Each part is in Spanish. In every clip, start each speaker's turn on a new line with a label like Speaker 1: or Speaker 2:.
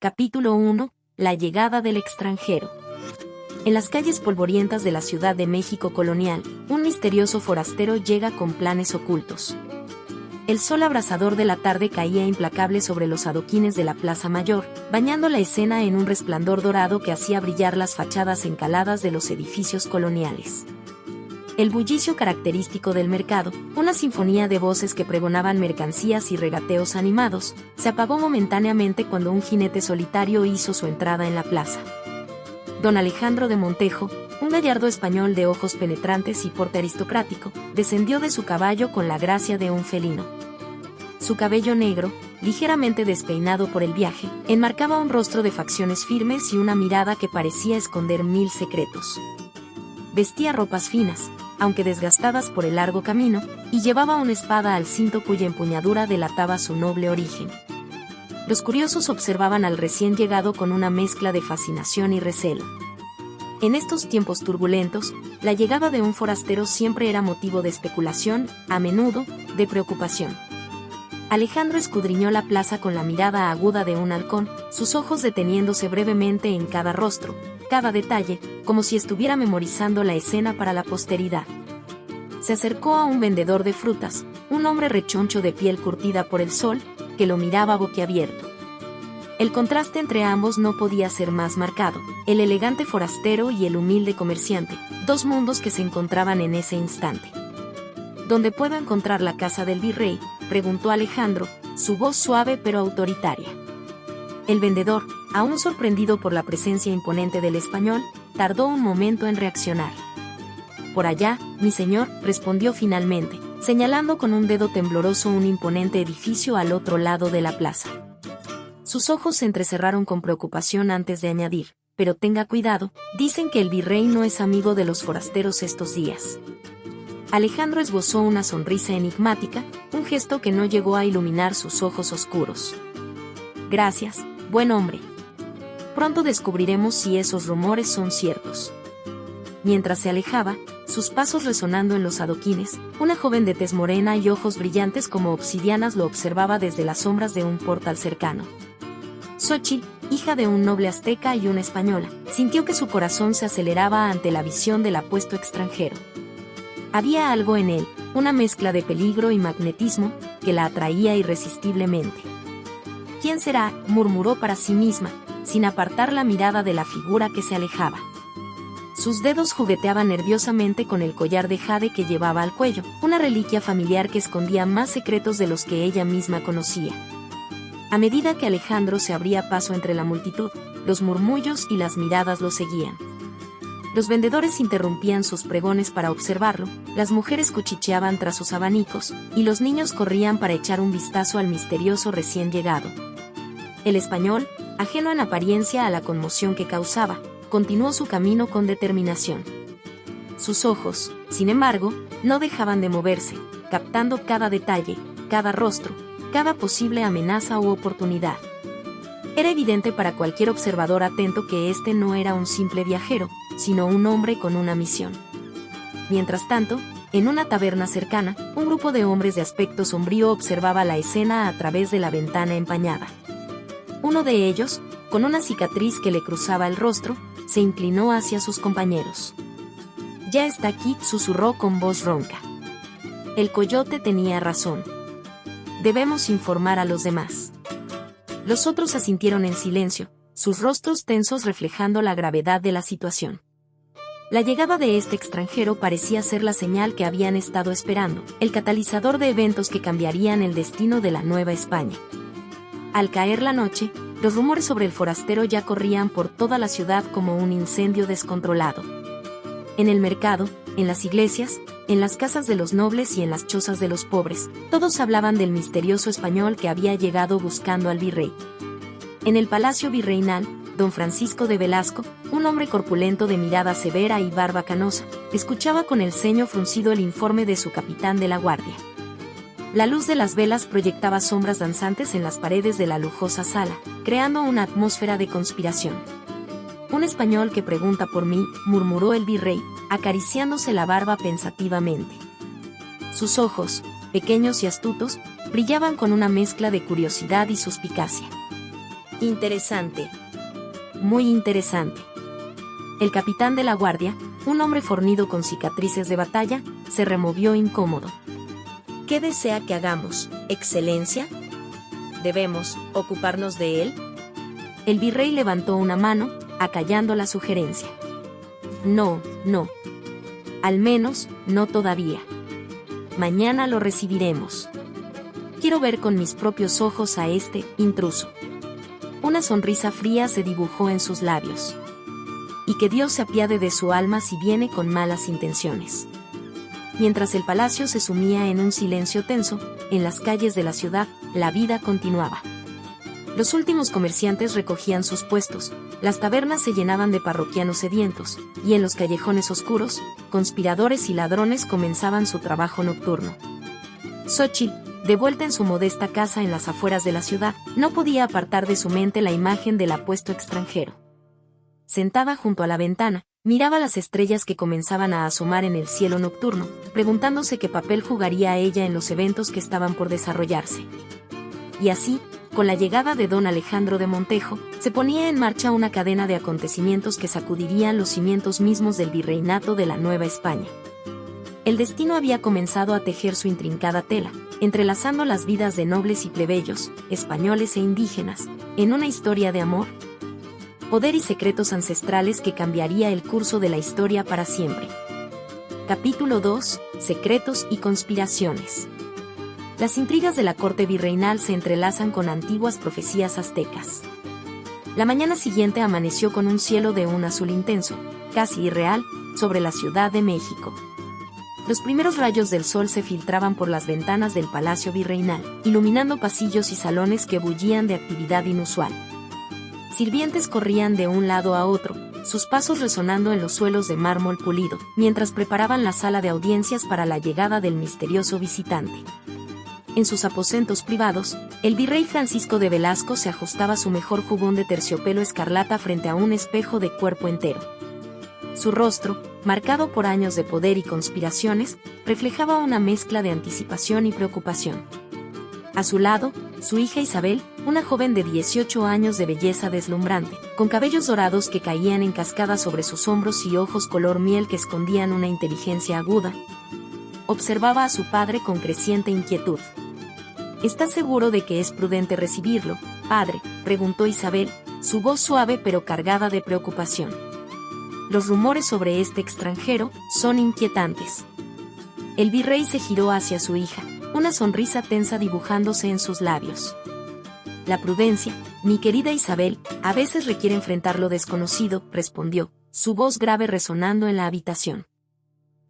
Speaker 1: Capítulo 1. La llegada del extranjero. En las calles polvorientas de la Ciudad de México colonial, un misterioso forastero llega con planes ocultos. El sol abrasador de la tarde caía implacable sobre los adoquines de la Plaza Mayor, bañando la escena en un resplandor dorado que hacía brillar las fachadas encaladas de los edificios coloniales. El bullicio característico del mercado, una sinfonía de voces que pregonaban mercancías y regateos animados, se apagó momentáneamente cuando un jinete solitario hizo su entrada en la plaza. Don Alejandro de Montejo, un gallardo español de ojos penetrantes y porte aristocrático, descendió de su caballo con la gracia de un felino. Su cabello negro, ligeramente despeinado por el viaje, enmarcaba un rostro de facciones firmes y una mirada que parecía esconder mil secretos. Vestía ropas finas, aunque desgastadas por el largo camino, y llevaba una espada al cinto cuya empuñadura delataba su noble origen. Los curiosos observaban al recién llegado con una mezcla de fascinación y recelo. En estos tiempos turbulentos, la llegada de un forastero siempre era motivo de especulación, a menudo, de preocupación. Alejandro escudriñó la plaza con la mirada aguda de un halcón, sus ojos deteniéndose brevemente en cada rostro, cada detalle, como si estuviera memorizando la escena para la posteridad. Se acercó a un vendedor de frutas, un hombre rechoncho de piel curtida por el sol, que lo miraba boquiabierto. El contraste entre ambos no podía ser más marcado, el elegante forastero y el humilde comerciante, dos mundos que se encontraban en ese instante. ¿Dónde puedo encontrar la casa del virrey?, preguntó Alejandro, su voz suave pero autoritaria. El vendedor, aún sorprendido por la presencia imponente del español, tardó un momento en reaccionar. Por allá, mi señor, respondió finalmente, señalando con un dedo tembloroso un imponente edificio al otro lado de la plaza. Sus ojos se entrecerraron con preocupación antes de añadir, pero tenga cuidado, dicen que el virrey no es amigo de los forasteros estos días. Alejandro esbozó una sonrisa enigmática, un gesto que no llegó a iluminar sus ojos oscuros. Gracias, buen hombre. Pronto descubriremos si esos rumores son ciertos. Mientras se alejaba, sus pasos resonando en los adoquines, una joven de tez morena y ojos brillantes como obsidianas lo observaba desde las sombras de un portal cercano. Xóchitl, hija de un noble azteca y una española, sintió que su corazón se aceleraba ante la visión del apuesto extranjero. Había algo en él, una mezcla de peligro y magnetismo, que la atraía irresistiblemente. ¿Quién será?, murmuró para sí misma, sin apartar la mirada de la figura que se alejaba. Sus dedos jugueteaban nerviosamente con el collar de jade que llevaba al cuello, una reliquia familiar que escondía más secretos de los que ella misma conocía. A medida que Alejandro se abría paso entre la multitud, los murmullos y las miradas lo seguían. Los vendedores interrumpían sus pregones para observarlo, las mujeres cuchicheaban tras sus abanicos, y los niños corrían para echar un vistazo al misterioso recién llegado. El español, ajeno en apariencia a la conmoción que causaba, continuó su camino con determinación. Sus ojos, sin embargo, no dejaban de moverse, captando cada detalle, cada rostro, cada posible amenaza u oportunidad. Era evidente para cualquier observador atento que este no era un simple viajero, sino un hombre con una misión. Mientras tanto, en una taberna cercana, un grupo de hombres de aspecto sombrío observaba la escena a través de la ventana empañada. Uno de ellos, con una cicatriz que le cruzaba el rostro, se inclinó hacia sus compañeros. «Ya está aquí», susurró con voz ronca. El coyote tenía razón. Debemos informar a los demás. Los otros asintieron en silencio, sus rostros tensos reflejando la gravedad de la situación. La llegada de este extranjero parecía ser la señal que habían estado esperando, el catalizador de eventos que cambiarían el destino de la Nueva España. Al caer la noche, los rumores sobre el forastero ya corrían por toda la ciudad como un incendio descontrolado. En el mercado, en las iglesias, en las casas de los nobles y en las chozas de los pobres, todos hablaban del misterioso español que había llegado buscando al virrey. En el palacio virreinal, don Francisco de Velasco, un hombre corpulento de mirada severa y barba canosa, escuchaba con el ceño fruncido el informe de su capitán de la guardia. La luz de las velas proyectaba sombras danzantes en las paredes de la lujosa sala, creando una atmósfera de conspiración. «Un español que pregunta por mí», murmuró el virrey, acariciándose la barba pensativamente. Sus ojos, pequeños y astutos, brillaban con una mezcla de curiosidad y suspicacia. Interesante. Muy interesante. El capitán de la guardia, un hombre fornido con cicatrices de batalla, se removió incómodo. ¿Qué desea que hagamos, Excelencia? ¿Debemos ocuparnos de él? El virrey levantó una mano, acallando la sugerencia. No, no. Al menos, no todavía. Mañana lo recibiremos. Quiero ver con mis propios ojos a este intruso. Una sonrisa fría se dibujó en sus labios. Y que Dios se apiade de su alma si viene con malas intenciones. Mientras el palacio se sumía en un silencio tenso, en las calles de la ciudad, la vida continuaba. Los últimos comerciantes recogían sus puestos, las tabernas se llenaban de parroquianos sedientos, y en los callejones oscuros, conspiradores y ladrones comenzaban su trabajo nocturno. Xóchitl, de vuelta en su modesta casa en las afueras de la ciudad, no podía apartar de su mente la imagen del apuesto extranjero. Sentada junto a la ventana, miraba las estrellas que comenzaban a asomar en el cielo nocturno, preguntándose qué papel jugaría ella en los eventos que estaban por desarrollarse. Y así, con la llegada de don Alejandro de Montejo, se ponía en marcha una cadena de acontecimientos que sacudirían los cimientos mismos del virreinato de la Nueva España. El destino había comenzado a tejer su intrincada tela, entrelazando las vidas de nobles y plebeyos, españoles e indígenas, en una historia de amor, poder y secretos ancestrales que cambiaría el curso de la historia para siempre. Capítulo 2. Secretos y conspiraciones. Las intrigas de la corte virreinal se entrelazan con antiguas profecías aztecas. La mañana siguiente amaneció con un cielo de un azul intenso, casi irreal, sobre la Ciudad de México. Los primeros rayos del sol se filtraban por las ventanas del palacio virreinal, iluminando pasillos y salones que bullían de actividad inusual. Sirvientes corrían de un lado a otro, sus pasos resonando en los suelos de mármol pulido, mientras preparaban la sala de audiencias para la llegada del misterioso visitante. En sus aposentos privados, el virrey Francisco de Velasco se ajustaba su mejor jubón de terciopelo escarlata frente a un espejo de cuerpo entero. Su rostro, marcado por años de poder y conspiraciones, reflejaba una mezcla de anticipación y preocupación. A su lado, su hija Isabel, una joven de 18 años de belleza deslumbrante, con cabellos dorados que caían en cascada sobre sus hombros y ojos color miel que escondían una inteligencia aguda, observaba a su padre con creciente inquietud. ¿Estás seguro de que es prudente recibirlo, padre?, preguntó Isabel, su voz suave pero cargada de preocupación. Los rumores sobre este extranjero son inquietantes. El virrey se giró hacia su hija, una sonrisa tensa dibujándose en sus labios. La prudencia, mi querida Isabel, a veces requiere enfrentar lo desconocido, respondió, su voz grave resonando en la habitación.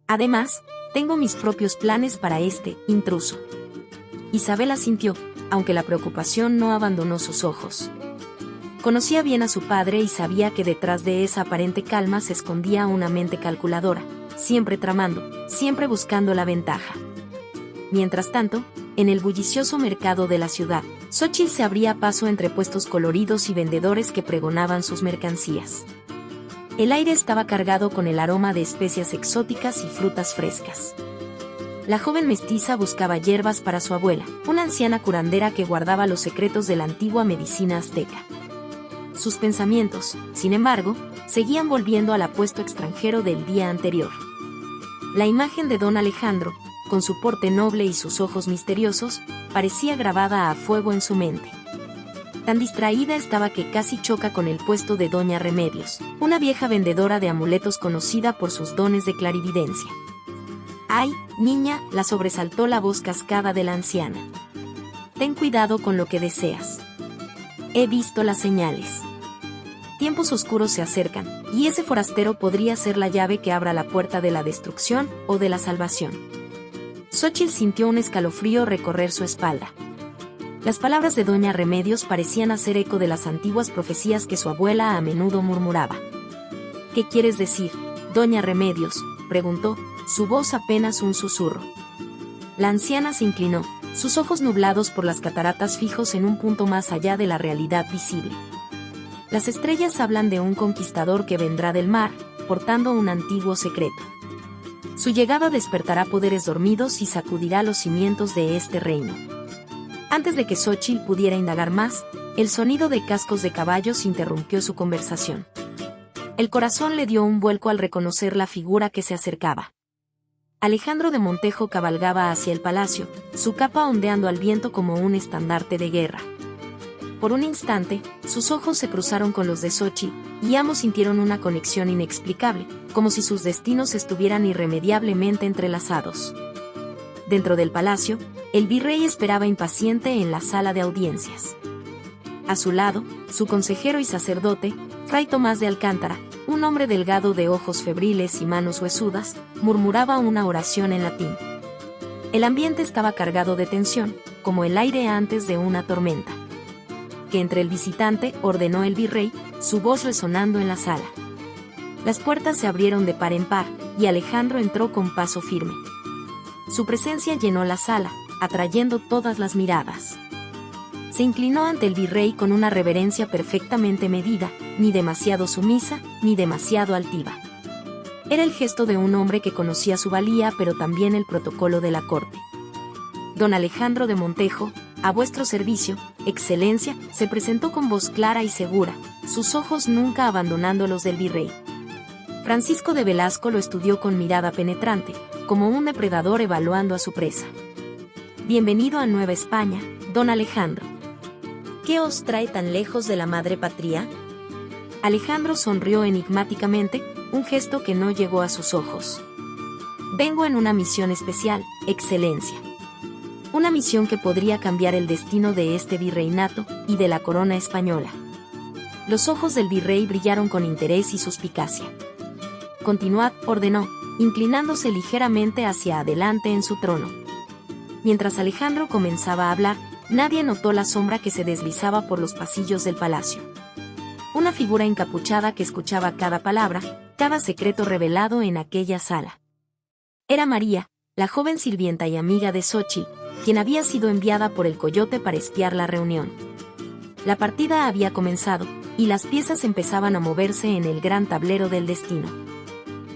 Speaker 1: Además, tengo mis propios planes para este intruso. Isabel asintió, aunque la preocupación no abandonó sus ojos. Conocía bien a su padre y sabía que detrás de esa aparente calma se escondía una mente calculadora, siempre tramando, siempre buscando la ventaja. Mientras tanto, en el bullicioso mercado de la ciudad, Xóchitl se abría paso entre puestos coloridos y vendedores que pregonaban sus mercancías. El aire estaba cargado con el aroma de especias exóticas y frutas frescas. La joven mestiza buscaba hierbas para su abuela, una anciana curandera que guardaba los secretos de la antigua medicina azteca. Sus pensamientos, sin embargo, seguían volviendo al apuesto extranjero del día anterior. La imagen de don Alejandro, con su porte noble y sus ojos misteriosos, parecía grabada a fuego en su mente. Tan distraída estaba que casi choca con el puesto de doña Remedios, una vieja vendedora de amuletos conocida por sus dones de clarividencia. «¡Ay, niña!», la sobresaltó la voz cascada de la anciana. «Ten cuidado con lo que deseas. He visto las señales. Tiempos oscuros se acercan, y ese forastero podría ser la llave que abra la puerta de la destrucción o de la salvación». Xóchitl sintió un escalofrío recorrer su espalda. Las palabras de doña Remedios parecían hacer eco de las antiguas profecías que su abuela a menudo murmuraba. «¿Qué quieres decir, doña Remedios?», preguntó, su voz apenas un susurro. La anciana se inclinó, sus ojos nublados por las cataratas fijos en un punto más allá de la realidad visible. Las estrellas hablan de un conquistador que vendrá del mar, portando un antiguo secreto. Su llegada despertará poderes dormidos y sacudirá los cimientos de este reino. Antes de que Xóchitl pudiera indagar más, el sonido de cascos de caballos interrumpió su conversación. El corazón le dio un vuelco al reconocer la figura que se acercaba. Alejandro de Montejo cabalgaba hacia el palacio, su capa ondeando al viento como un estandarte de guerra. Por un instante, sus ojos se cruzaron con los de Xochitl, y ambos sintieron una conexión inexplicable, como si sus destinos estuvieran irremediablemente entrelazados. Dentro del palacio, el virrey esperaba impaciente en la sala de audiencias. A su lado, su consejero y sacerdote, Fray Tomás de Alcántara, un hombre delgado de ojos febriles y manos huesudas, murmuraba una oración en latín. El ambiente estaba cargado de tensión, como el aire antes de una tormenta. Que entre el visitante, ordenó el virrey, su voz resonando en la sala. Las puertas se abrieron de par en par, y Alejandro entró con paso firme. Su presencia llenó la sala, atrayendo todas las miradas. Se inclinó ante el virrey con una reverencia perfectamente medida, ni demasiado sumisa, ni demasiado altiva. Era el gesto de un hombre que conocía su valía, pero también el protocolo de la corte. Don Alejandro de Montejo, a vuestro servicio, Excelencia, se presentó con voz clara y segura, sus ojos nunca abandonando los del virrey. Francisco de Velasco lo estudió con mirada penetrante, como un depredador evaluando a su presa. Bienvenido a Nueva España, don Alejandro. ¿Qué os trae tan lejos de la madre patria? Alejandro sonrió enigmáticamente, un gesto que no llegó a sus ojos. Vengo en una misión especial, Excelencia. Una misión que podría cambiar el destino de este virreinato y de la corona española. Los ojos del virrey brillaron con interés y suspicacia. Continuad, ordenó, inclinándose ligeramente hacia adelante en su trono. Mientras Alejandro comenzaba a hablar, nadie notó la sombra que se deslizaba por los pasillos del palacio. Una figura encapuchada que escuchaba cada palabra, cada secreto revelado en aquella sala. Era María, la joven sirvienta y amiga de Xochitl, quien había sido enviada por el coyote para espiar la reunión. La partida había comenzado, y las piezas empezaban a moverse en el gran tablero del destino.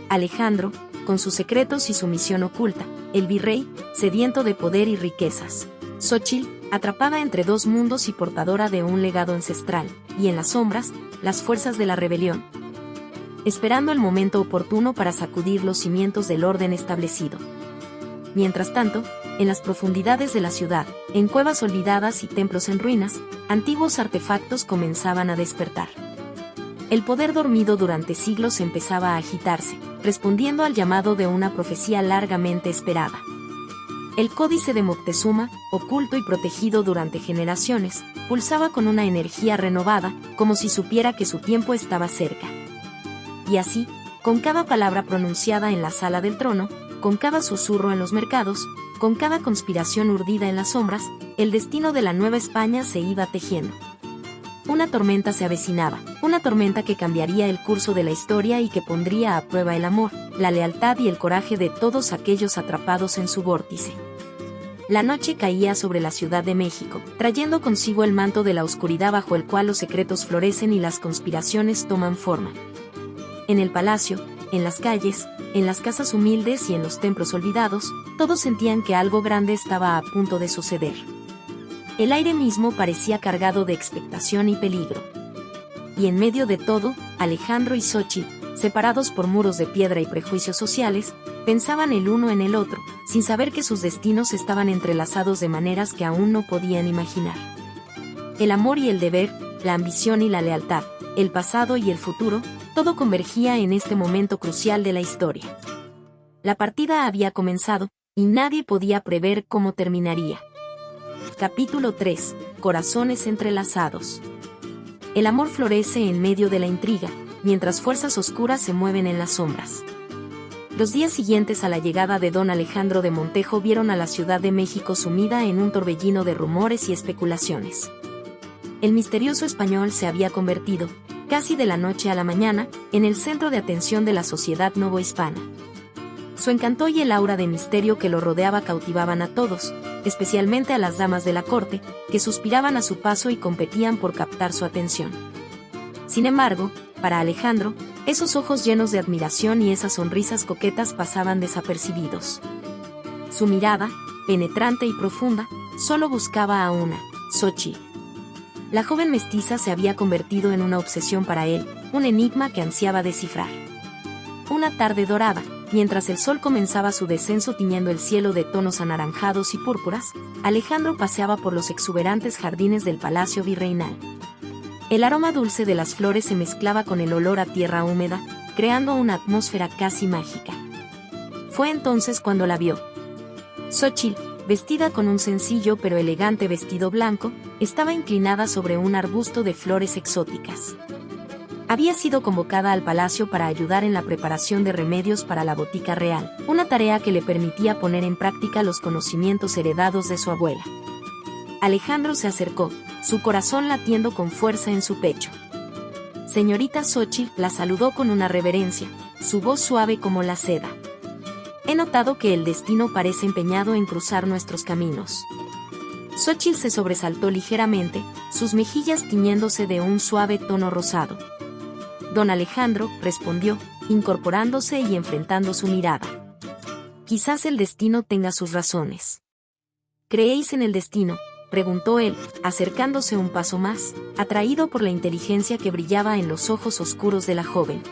Speaker 1: Alejandro, con sus secretos y su misión oculta, el virrey, sediento de poder y riquezas. Xochitl, atrapada entre dos mundos y portadora de un legado ancestral, y en las sombras, las fuerzas de la rebelión. Esperando el momento oportuno para sacudir los cimientos del orden establecido. Mientras tanto, en las profundidades de la ciudad, en cuevas olvidadas y templos en ruinas, antiguos artefactos comenzaban a despertar. El poder dormido durante siglos empezaba a agitarse, respondiendo al llamado de una profecía largamente esperada. El códice de Moctezuma, oculto y protegido durante generaciones, pulsaba con una energía renovada, como si supiera que su tiempo estaba cerca. Y así, con cada palabra pronunciada en la sala del trono, con cada susurro en los mercados, con cada conspiración urdida en las sombras, el destino de la Nueva España se iba tejiendo. Una tormenta se avecinaba, una tormenta que cambiaría el curso de la historia y que pondría a prueba el amor, la lealtad y el coraje de todos aquellos atrapados en su vórtice. La noche caía sobre la Ciudad de México, trayendo consigo el manto de la oscuridad bajo el cual los secretos florecen y las conspiraciones toman forma. En el palacio, en las calles, en las casas humildes y en los templos olvidados, todos sentían que algo grande estaba a punto de suceder. El aire mismo parecía cargado de expectación y peligro. Y en medio de todo, Alejandro y Xochitl, separados por muros de piedra y prejuicios sociales, pensaban el uno en el otro, sin saber que sus destinos estaban entrelazados de maneras que aún no podían imaginar. El amor y el deber, la ambición y la lealtad, el pasado y el futuro, todo convergía en este momento crucial de la historia. La partida había comenzado, y nadie podía prever cómo terminaría. Capítulo 3. Corazones entrelazados. El amor florece en medio de la intriga, mientras fuerzas oscuras se mueven en las sombras. Los días siguientes a la llegada de don Alejandro de Montejo vieron a la Ciudad de México sumida en un torbellino de rumores y especulaciones. El misterioso español se había convertido, casi de la noche a la mañana, en el centro de atención de la sociedad novohispana. Su encanto y el aura de misterio que lo rodeaba cautivaban a todos, especialmente a las damas de la corte, que suspiraban a su paso y competían por captar su atención. Sin embargo, para Alejandro, esos ojos llenos de admiración y esas sonrisas coquetas pasaban desapercibidos. Su mirada, penetrante y profunda, solo buscaba a una, Xochitl. La joven mestiza se había convertido en una obsesión para él, un enigma que ansiaba descifrar. Una tarde dorada, mientras el sol comenzaba su descenso tiñendo el cielo de tonos anaranjados y púrpuras, Alejandro paseaba por los exuberantes jardines del Palacio Virreinal. El aroma dulce de las flores se mezclaba con el olor a tierra húmeda, creando una atmósfera casi mágica. Fue entonces cuando la vio. Xóchitl, vestida con un sencillo pero elegante vestido blanco, estaba inclinada sobre un arbusto de flores exóticas. Había sido convocada al palacio para ayudar en la preparación de remedios para la botica real, una tarea que le permitía poner en práctica los conocimientos heredados de su abuela. Alejandro se acercó, su corazón latiendo con fuerza en su pecho. Señorita Xóchitl la saludó con una reverencia, su voz suave como la seda. He notado que el destino parece empeñado en cruzar nuestros caminos. Xóchitl se sobresaltó ligeramente, sus mejillas tiñéndose de un suave tono rosado. Don Alejandro respondió, incorporándose y enfrentando su mirada. Quizás el destino tenga sus razones. ¿Creéis en el destino?, preguntó él, acercándose un paso más, atraído por la inteligencia que brillaba en los ojos oscuros de la joven.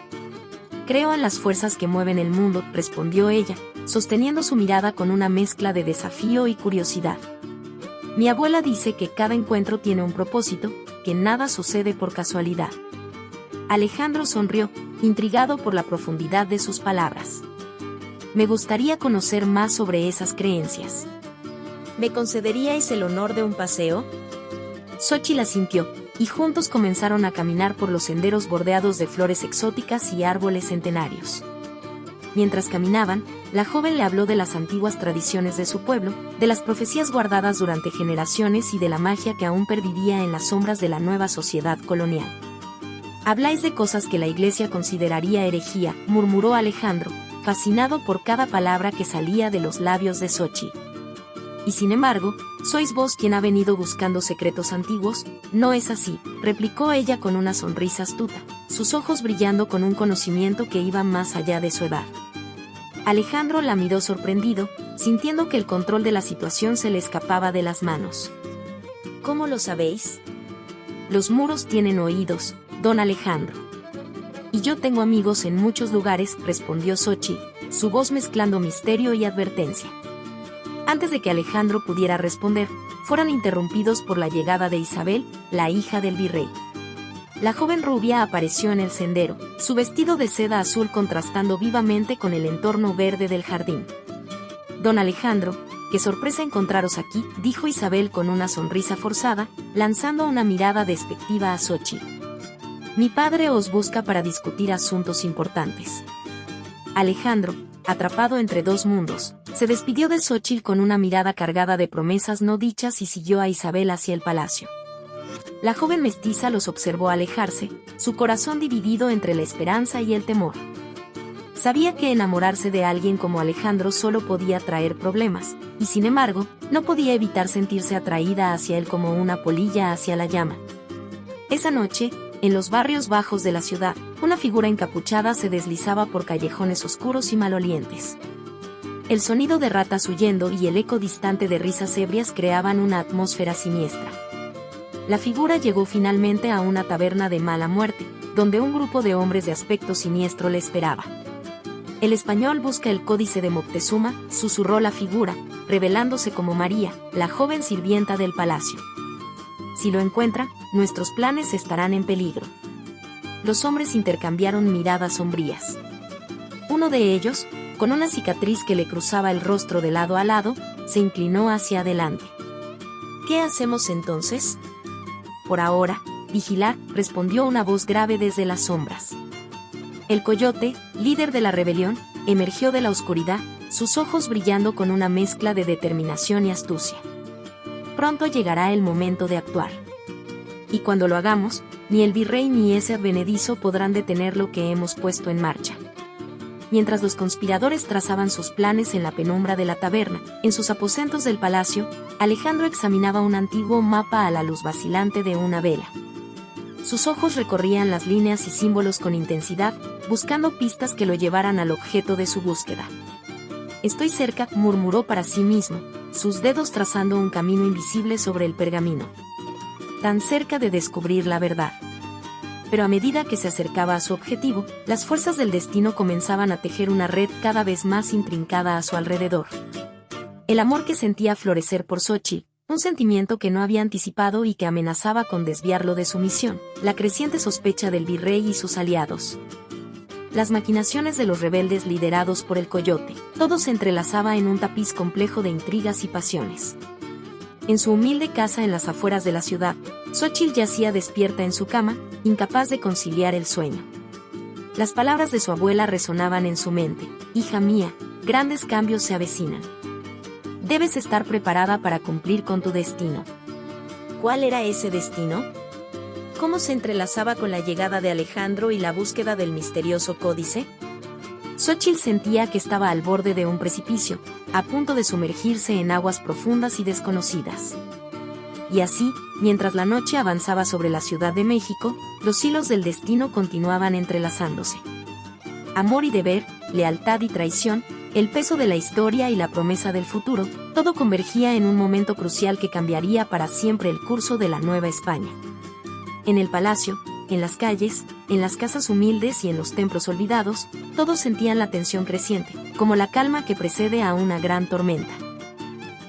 Speaker 1: Creo en las fuerzas que mueven el mundo, respondió ella, sosteniendo su mirada con una mezcla de desafío y curiosidad. Mi abuela dice que cada encuentro tiene un propósito, que nada sucede por casualidad. Alejandro sonrió, intrigado por la profundidad de sus palabras. Me gustaría conocer más sobre esas creencias. ¿Me concederíais el honor de un paseo? Xóchitl asintió, y juntos comenzaron a caminar por los senderos bordeados de flores exóticas y árboles centenarios. Mientras caminaban, la joven le habló de las antiguas tradiciones de su pueblo, de las profecías guardadas durante generaciones y de la magia que aún pervivía en las sombras de la nueva sociedad colonial. Habláis de cosas que la Iglesia consideraría herejía, murmuró Alejandro, fascinado por cada palabra que salía de los labios de Xóchitl. Y sin embargo, sois vos quien ha venido buscando secretos antiguos. No es así, replicó ella con una sonrisa astuta, sus ojos brillando con un conocimiento que iba más allá de su edad. Alejandro la miró sorprendido, sintiendo que el control de la situación se le escapaba de las manos. ¿Cómo lo sabéis? Los muros tienen oídos, don Alejandro. Y yo tengo amigos en muchos lugares, respondió Xóchitl, su voz mezclando misterio y advertencia. Antes de que Alejandro pudiera responder, fueron interrumpidos por la llegada de Isabel, la hija del virrey. La joven rubia apareció en el sendero, su vestido de seda azul contrastando vivamente con el entorno verde del jardín. Don Alejandro, qué sorpresa encontraros aquí, dijo Isabel con una sonrisa forzada, lanzando una mirada despectiva a Xóchitl. Mi padre os busca para discutir asuntos importantes. Alejandro, atrapado entre dos mundos, se despidió de Xóchitl con una mirada cargada de promesas no dichas y siguió a Isabel hacia el palacio. La joven mestiza los observó alejarse, su corazón dividido entre la esperanza y el temor. Sabía que enamorarse de alguien como Alejandro solo podía traer problemas, y sin embargo, no podía evitar sentirse atraída hacia él como una polilla hacia la llama. Esa noche, en los barrios bajos de la ciudad, una figura encapuchada se deslizaba por callejones oscuros y malolientes. El sonido de ratas huyendo y el eco distante de risas ebrias creaban una atmósfera siniestra. La figura llegó finalmente a una taberna de mala muerte, donde un grupo de hombres de aspecto siniestro le esperaba. El español busca el códice de Moctezuma, susurró la figura, revelándose como María, la joven sirvienta del palacio. Si lo encuentra, nuestros planes estarán en peligro. Los hombres intercambiaron miradas sombrías. Uno de ellos, con una cicatriz que le cruzaba el rostro de lado a lado, se inclinó hacia adelante. ¿Qué hacemos entonces? Por ahora, vigilar, respondió una voz grave desde las sombras. El coyote, líder de la rebelión, emergió de la oscuridad, sus ojos brillando con una mezcla de determinación y astucia. Pronto llegará el momento de actuar. Y cuando lo hagamos, ni el virrey ni ese advenedizo podrán detener lo que hemos puesto en marcha. Mientras los conspiradores trazaban sus planes en la penumbra de la taberna, en sus aposentos del palacio, Alejandro examinaba un antiguo mapa a la luz vacilante de una vela. Sus ojos recorrían las líneas y símbolos con intensidad, buscando pistas que lo llevaran al objeto de su búsqueda. Estoy cerca, murmuró para sí mismo, sus dedos trazando un camino invisible sobre el pergamino. tan cerca de descubrir la verdad. Pero a medida que se acercaba a su objetivo, las fuerzas del destino comenzaban a tejer una red cada vez más intrincada a su alrededor. El amor que sentía florecer por Xóchitl, un sentimiento que no había anticipado y que amenazaba con desviarlo de su misión, la creciente sospecha del virrey y sus aliados, las maquinaciones de los rebeldes liderados por el Coyote, todo se entrelazaba en un tapiz complejo de intrigas y pasiones. En su humilde casa en las afueras de la ciudad, Xóchitl yacía despierta en su cama, incapaz de conciliar el sueño. Las palabras de su abuela resonaban en su mente: hija mía, grandes cambios se avecinan. Debes estar preparada para cumplir con tu destino. ¿Cuál era ese destino? ¿Cómo se entrelazaba con la llegada de Alejandro y la búsqueda del misterioso códice? Xóchitl sentía que estaba al borde de un precipicio, a punto de sumergirse en aguas profundas y desconocidas. Y así, mientras la noche avanzaba sobre la Ciudad de México, los hilos del destino continuaban entrelazándose. Amor y deber, lealtad y traición, el peso de la historia y la promesa del futuro, todo convergía en un momento crucial que cambiaría para siempre el curso de la Nueva España. En el palacio, en las calles, en las casas humildes y en los templos olvidados, todos sentían la tensión creciente, como la calma que precede a una gran tormenta.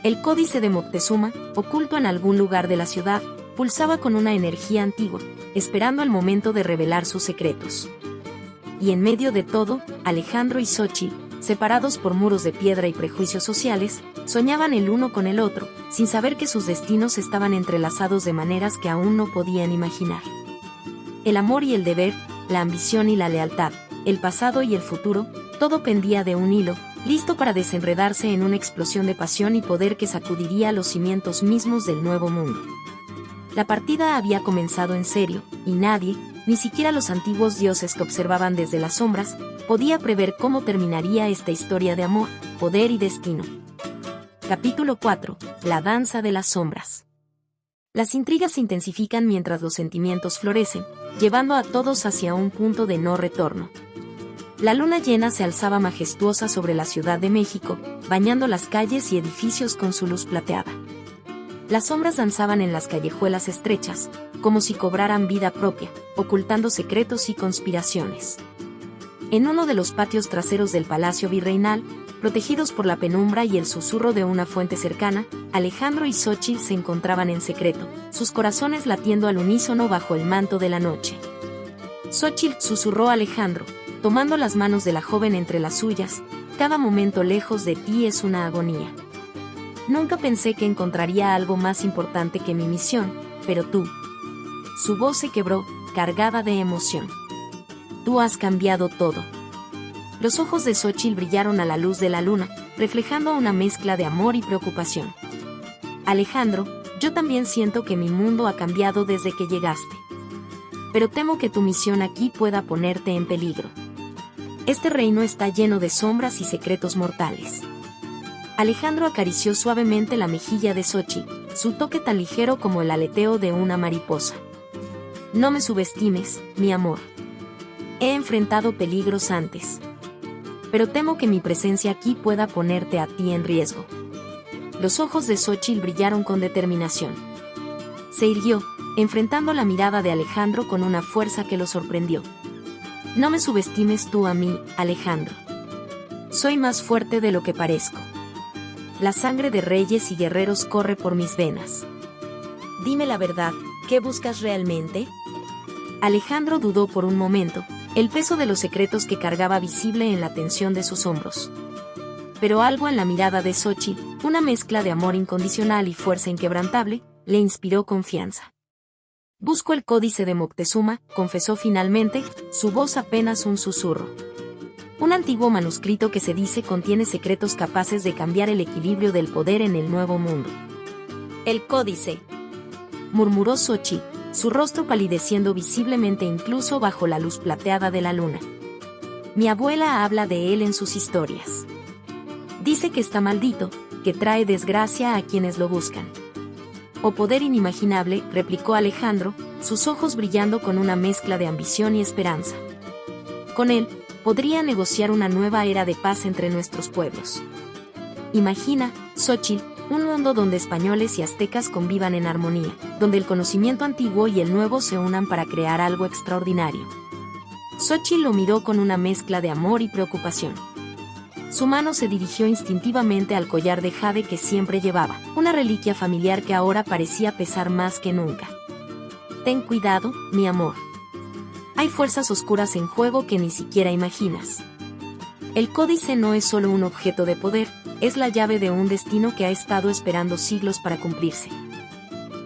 Speaker 1: El códice de Moctezuma, oculto en algún lugar de la ciudad, pulsaba con una energía antigua, esperando el momento de revelar sus secretos. Y en medio de todo, Alejandro y Xóchitl, separados por muros de piedra y prejuicios sociales, soñaban el uno con el otro, sin saber que sus destinos estaban entrelazados de maneras que aún no podían imaginar. El amor y el deber, la ambición y la lealtad, el pasado y el futuro, todo pendía de un hilo, listo para desenredarse en una explosión de pasión y poder que sacudiría los cimientos mismos del nuevo mundo. La partida había comenzado en serio, y nadie, ni siquiera los antiguos dioses que observaban desde las sombras, podía prever cómo terminaría esta historia de amor, poder y destino. Capítulo 4. La danza de las sombras. Las intrigas se intensifican mientras los sentimientos florecen, llevando a todos hacia un punto de no retorno. La luna llena se alzaba majestuosa sobre la Ciudad de México, bañando las calles y edificios con su luz plateada. Las sombras danzaban en las callejuelas estrechas, como si cobraran vida propia, ocultando secretos y conspiraciones. En uno de los patios traseros del Palacio Virreinal, protegidos por la penumbra y el susurro de una fuente cercana, Alejandro y Xóchitl se encontraban en secreto, sus corazones latiendo al unísono bajo el manto de la noche. Xóchitl susurró a Alejandro, tomando las manos de la joven entre las suyas: cada momento lejos de ti es una agonía. Nunca pensé que encontraría algo más importante que mi misión, pero tú. Su voz se quebró, cargada de emoción. Tú has cambiado todo. Los ojos de Xóchitl brillaron a la luz de la luna, reflejando una mezcla de amor y preocupación. Alejandro, yo también siento que mi mundo ha cambiado desde que llegaste. Pero temo que tu misión aquí pueda ponerte en peligro. Este reino está lleno de sombras y secretos mortales. Alejandro acarició suavemente la mejilla de Xóchitl, su toque tan ligero como el aleteo de una mariposa. No me subestimes, mi amor. He enfrentado peligros antes. Pero temo que mi presencia aquí pueda ponerte a ti en riesgo. Los ojos de Xóchitl brillaron con determinación. Se irguió, enfrentando la mirada de Alejandro con una fuerza que lo sorprendió. No me subestimes tú a mí, Alejandro. Soy más fuerte de lo que parezco. La sangre de reyes y guerreros corre por mis venas. Dime la verdad, ¿qué buscas realmente? Alejandro dudó por un momento, el peso de los secretos que cargaba visible en la tensión de sus hombros. Pero algo en la mirada de Xóchitl, una mezcla de amor incondicional y fuerza inquebrantable, le inspiró confianza. Busco el códice de Moctezuma, confesó finalmente, su voz apenas un susurro. Un antiguo manuscrito que se dice contiene secretos capaces de cambiar el equilibrio del poder en el nuevo mundo. El códice, murmuró Xóchitl, su rostro palideciendo visiblemente incluso bajo la luz plateada de la luna. Mi abuela habla de él en sus historias. Dice que está maldito, que trae desgracia a quienes lo buscan. O poder inimaginable, replicó Alejandro, sus ojos brillando con una mezcla de ambición y esperanza. Con él, podría negociar una nueva era de paz entre nuestros pueblos. Imagina, Xóchitl, un mundo donde españoles y aztecas convivan en armonía, donde el conocimiento antiguo y el nuevo se unan para crear algo extraordinario. Xóchitl lo miró con una mezcla de amor y preocupación. Su mano se dirigió instintivamente al collar de jade que siempre llevaba, una reliquia familiar que ahora parecía pesar más que nunca. Ten cuidado, mi amor. Hay fuerzas oscuras en juego que ni siquiera imaginas. El códice no es solo un objeto de poder, es la llave de un destino que ha estado esperando siglos para cumplirse.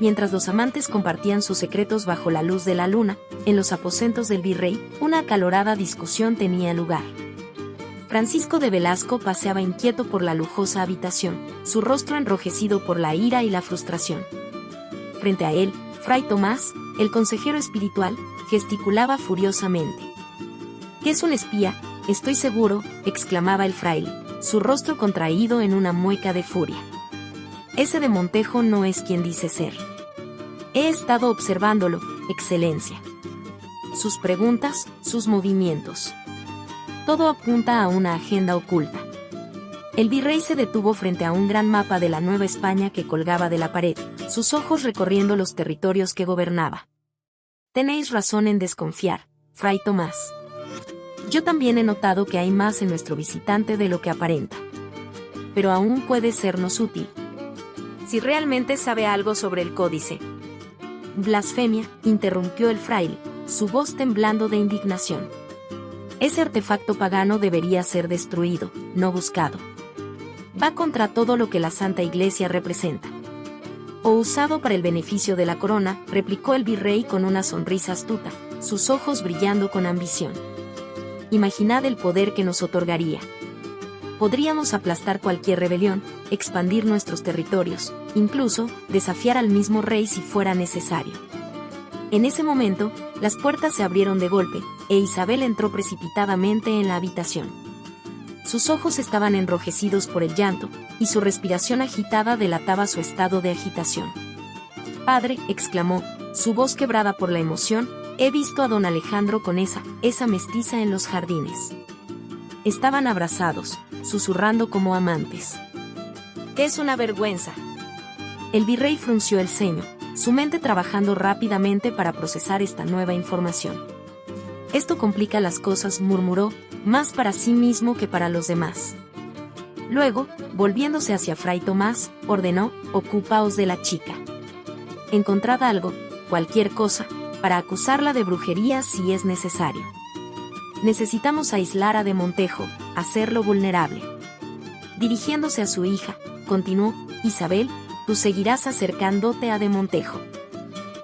Speaker 1: Mientras los amantes compartían sus secretos bajo la luz de la luna, en los aposentos del virrey, una acalorada discusión tenía lugar. Francisco de Velasco paseaba inquieto por la lujosa habitación, su rostro enrojecido por la ira y la frustración. Frente a él, Fray Tomás, el consejero espiritual, gesticulaba furiosamente. «¿Qué es un espía? Estoy seguro», exclamaba el fraile, su rostro contraído en una mueca de furia. «Ese de Montejo no es quien dice ser. He estado observándolo, Excelencia. Sus preguntas, sus movimientos. Todo apunta a una agenda oculta». El virrey se detuvo frente a un gran mapa de la Nueva España que colgaba de la pared, sus ojos recorriendo los territorios que gobernaba. «Tenéis razón en desconfiar, Fray Tomás. Yo también he notado que hay más en nuestro visitante de lo que aparenta. Pero aún puede sernos útil. Si realmente sabe algo sobre el códice». «Blasfemia», interrumpió el fraile, su voz temblando de indignación. «Ese artefacto pagano debería ser destruido, no buscado. Va contra todo lo que la Santa Iglesia representa». «O usado para el beneficio de la corona», replicó el virrey con una sonrisa astuta, sus ojos brillando con ambición. «Imaginad el poder que nos otorgaría. Podríamos aplastar cualquier rebelión, expandir nuestros territorios, incluso desafiar al mismo rey si fuera necesario». En ese momento, las puertas se abrieron de golpe, e Isabel entró precipitadamente en la habitación. Sus ojos estaban enrojecidos por el llanto, y su respiración agitada delataba su estado de agitación. «Padre», exclamó, su voz quebrada por la emoción, «he visto a don Alejandro con esa mestiza en los jardines. Estaban abrazados, susurrando como amantes». «Es una vergüenza». El virrey frunció el ceño, su mente trabajando rápidamente para procesar esta nueva información. «Esto complica las cosas», murmuró, más para sí mismo que para los demás. Luego, volviéndose hacia Fray Tomás, ordenó: «Ocupaos de la chica. Encontrad algo, cualquier cosa, para acusarla de brujería si es necesario. Necesitamos aislar a de Montejo, hacerlo vulnerable». Dirigiéndose a su hija, continuó: «Isabel, tú seguirás acercándote a de Montejo.